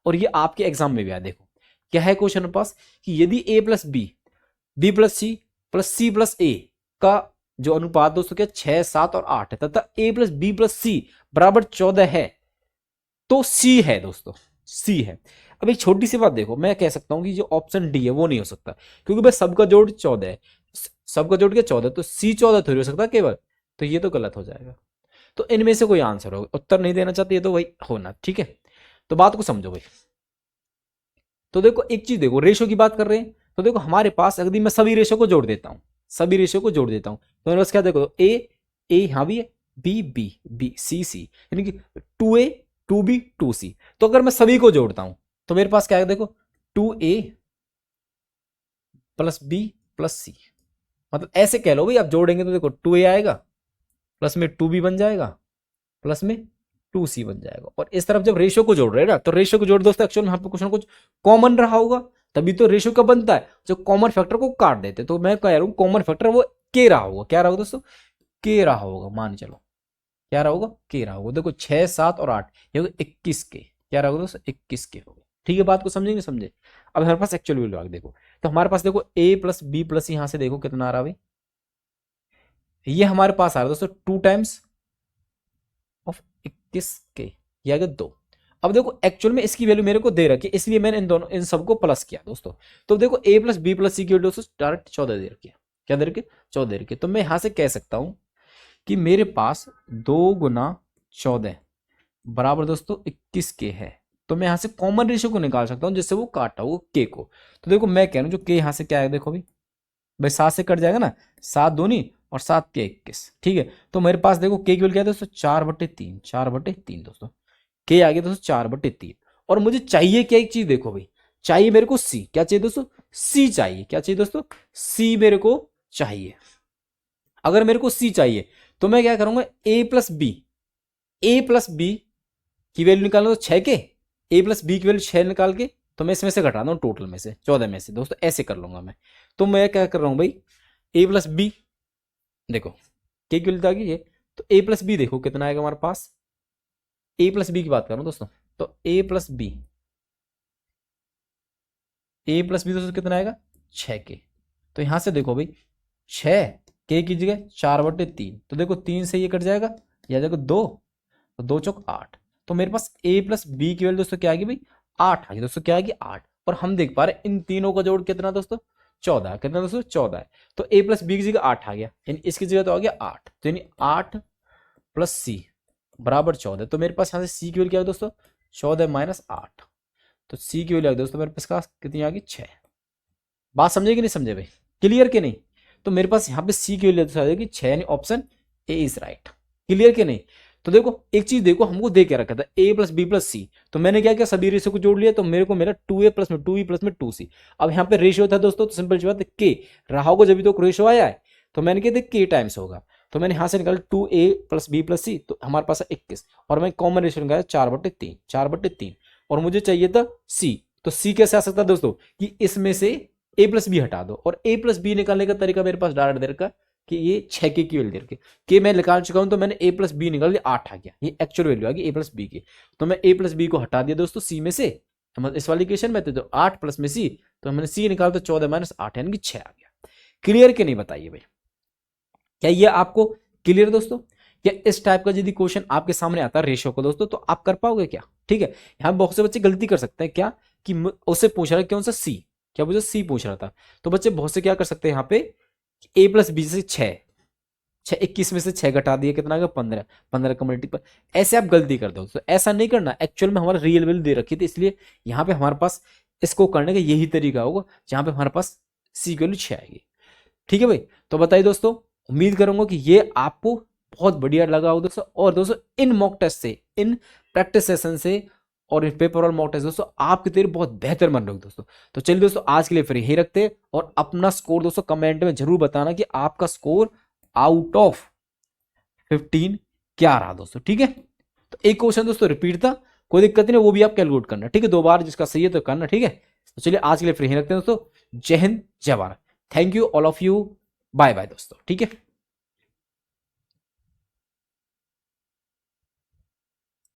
और ये आपके एग्जाम में भी आया। देखो क्या है क्वेश्चन के पास, कि यदि a plus B plus C plus C plus A का जो अनुपात दोस्तों क्या 6, 7 और 8 है, तथा a प्लस बी प्लस सी बराबर 14 है, तो सी है दोस्तों, सी है। अब एक छोटी सी बात देखो, मैं कह सकता हूं कि जो ऑप्शन डी है वो नहीं हो सकता, क्योंकि भाई सबका जोड़ 14 है, सबका जोड़ के 14, तो सी 14 थोड़ी हो सकता केवल, तो ये तो गलत हो जाएगा। तो इनमें से कोई आंसर होगा, उत्तर नहीं देना चाहते ये तो भाई होना। ठीक है, तो बात को समझो भाई। तो देखो एक चीज देखो, रेशो की बात कर रहे हैं, तो देखो हमारे पास यदि मैं सभी रेशो को जोड़ देता हूं, सभी रेशो को जोड़ देता हूं, तो मेरे पास क्या देखो, ए यहां भी है, बी बी बी सी सी, यानी कि 2a 2b 2c। तो अगर मैं सभी को जोड़ता हूं तो मेरे पास क्या है, देखो 2a प्लस बी प्लस सी, मतलब ऐसे कह लो भाई, आप जोड़ेंगे तो देखो 2a आएगा, प्लस में 2b बन जाएगा, प्लस में 2c बन जाएगा। और इस तरफ जब रेशियो को जोड़ रहे हैं ना, तो रेशियो को जोड़ दोस्तों एक्चुअली यहाँ पे कुछ ना कुछ कॉमन रहा होगा, तभी तो रेशियो का बनता है। जो कॉमन फैक्टर को काट देते, तो मैं कह रहा हूँ कॉमन फैक्टर वो के रहा होगा, क्या रहा होगा दोस्तों, के रहा होगा, मान चलो क्या रहा होगा, के रहा होगा। देखो 6, 7 और 8, ये होगा 21 के, क्या रहा होगा दोस्तों, 21 के होगा। ठीक है, बात को समझेंगे, समझे? अब हमारे पास एक्चुअल वैल्यू आ गई। देखो तो हमारे पास देखो a प्लस बी प्लस, यहां से देखो कितना आ रहा है भाई, ये हमारे पास आ रहा है दोस्तों 2 टाइम्स ऑफ 21 के, ये आ गया 2। अब देखो एक्चुअल में इसकी वैल्यू मेरे को दे रखी है, इसलिए मैंने इन दोनों इन सबको प्लस किया दोस्तों। तो देखो a प्लस बी प्लस सी की वैल्यू दोस्तों डायरेक्ट 14 दे रखी है, क्या दे रखी है, 14 दे रखी है। तो मैं यहां से कह सकता हूं कि मेरे पास 2 गुना 14 बराबर दोस्तों 21 के है। तो मैं यहां से कॉमन रेशियो को निकाल सकता हूं, जिससे वो काटा वो के को। तो देखो मैं कह रहा हूं जो के यहां से क्या है, देखो भाई 7 से कट जाएगा ना, 7 दूनी और 7 के 21। ठीक है, तो मेरे पास देखो के की वैल्यू क्या है दोस्तों, 4/3, 4/3 दोस्तों, के आ गया दोस्तों 4/3। और मुझे चाहिए क्या, एक चीज देखो भाई, चाहिए मेरे को सी, क्या चाहिए दोस्तों, सी चाहिए, क्या चाहिए दोस्तों, सी मेरे को चाहिए। अगर मेरे को सी चाहिए तो मैं क्या करूंगा, ए प्लस बी की वैल्यू निकालना, तो 6 के ए प्लस बी की वैल्यू 6 निकाल के, तो मैं इसमें से घटा दूं टोटल में से 14 में से दोस्तों, ऐसे कर लूंगा मैं। तो मैं क्या कर रहा हूं भाई, ए प्लस बी, देखो के की वैल्यू आ गई है, तो ए प्लस बी देखो कितना आएगा हमारे पास, ए प्लस बी की बात कर रहा हूं दोस्तों, तो ए प्लस बी दोस्तों कितना आएगा, 6 के। तो यहां से देखो भाई 6 के की जगह 4/3, तो देखो 3 से ये कट जाएगा, या देखो 2, तो 2 चौक 8। तो मेरे पास a प्लस बी की वैल्यू दोस्तों क्या आएगी भाई, 8 आ गई दोस्तों, क्या आएगी 8। और हम देख पा रहे हैं इन तीनों का जोड़ कितना दोस्तों, 14, कितना दोस्तों 14 है। तो a प्लस बी की जगह 8 आ गया, यानी इसकी जगह तो आ गया 8, तो यानी 8 प्लस सी बराबर 14। तो मेरे पास यहाँ से सी की वैल्यू क्या है दोस्तों, 14 माइनस 8, तो सी की वैल्यू दोस्तों मेरे पास कितनी आ गई, 6। बात समझे कि नहीं समझे भाई, क्लियर के नहीं? तो मेरे पास यहाँ पे सी की वैल्यू आ जाएगी 6, यानी option A is right. Clear के नहीं? तो देखो एक चीज देखो, हमको दे के रखा था a प्लस बी प्लस सी, तो मैंने क्या किया, सभी रेशियो को जोड़ लिया, तो मेरे को मेरा 2a प्लस में 2b प्लस में 2c। अब यहाँ पे रेशियो था दोस्तों, तो सिंपल सी बात है के रहा होगा, जब भी तो रेशियो आया है, तो मैंने क्या के टाइम्स होगा, तो मैंने यहाँ से निकाला 2a प्लस बी प्लस सी, तो हमारे पास 21, और मैं कॉमन रेशियो निकाला 4/3, 4/3, और मुझे चाहिए था सी। तो सी कैसे आ सकता है दोस्तों, कि इसमें से a प्लस बी हटा दो, और a प्लस बी निकालने का तरीका मेरे पास डायरेक्ट दे रखा कि ये 6 की वैल्यू दे रखी, के मैं निकाल चुका हूं, तो मैंने a प्लस बी निकाल दिया, 8 आ गया, ये एक्चुअल वैल्यू आ गई a प्लस बी की। तो मैं a प्लस बी को हटा दिया दोस्तों सी में से, इस वाली इक्वेशन में, तो 8 प्लस में सी, तो मैंने सी निकाला तो 14 माइनस 8 यानी कि 6 आ गया। क्लियर के नहीं बताइए भाई, क्या ये आपको क्लियर दोस्तों? या इस टाइप का यदि क्वेश्चन आपके सामने आता है रेशियो को दोस्तों, तो आप कर पाओगे क्या? ठीक है, यहाँ बहुत से बच्चे गलती कर सकते हैं, क्या कि उससे पूछ रहा है कौन सा सी, क्या मुझे सी पूछ रहा था, तो बच्चे बहुत से क्या कर सकते हैं यहाँ पे, a प्लस बी से 6, 21 में से 6 घटा दिया, कितना आ गया 15, 15 का मल्टीपल। ऐसे आप गलती कर दो, तो ऐसा नहीं करना। एक्चुअल में हमारा रियल वैल्यू दे रखी थी, इसलिए यहाँ पे हमारे पास इसको करने का यही तरीका होगा, जहाँ पे हमारे पास सी की वैल्यू 6 आएगी। ठीक है भाई, तो बताइए दोस्तों, उम्मीद करूंगा कि ये आपको बहुत बढ़िया लगा हो दोस्तों। और दोस्तों इन मॉक टेस्ट से, इन प्रैक्टिस सेशन से और इन पेपर और मॉक टेस्ट दोस्तों आपके तेरे बहुत बेहतर बन रहे हो दोस्तों। तो चलिए दोस्तों, आज के लिए फिर यही रखते हैं, और अपना स्कोर दोस्तों कमेंट में जरूर बताना कि आपका स्कोर आउट ऑफ 15 क्या रहा दोस्तों। ठीक है, तो एक क्वेश्चन दोस्तों रिपीट था, कोई दिक्कत नहीं, वो भी आप कैलकुलेट करना। ठीक है, 2 बार जिसका सही है तो करना। ठीक है, तो चलिए आज के लिए फिर यही रखते हैं दोस्तों। जय हिंद, जय Bharat, thank you all of you, bye bye दोस्तों। ठीक है।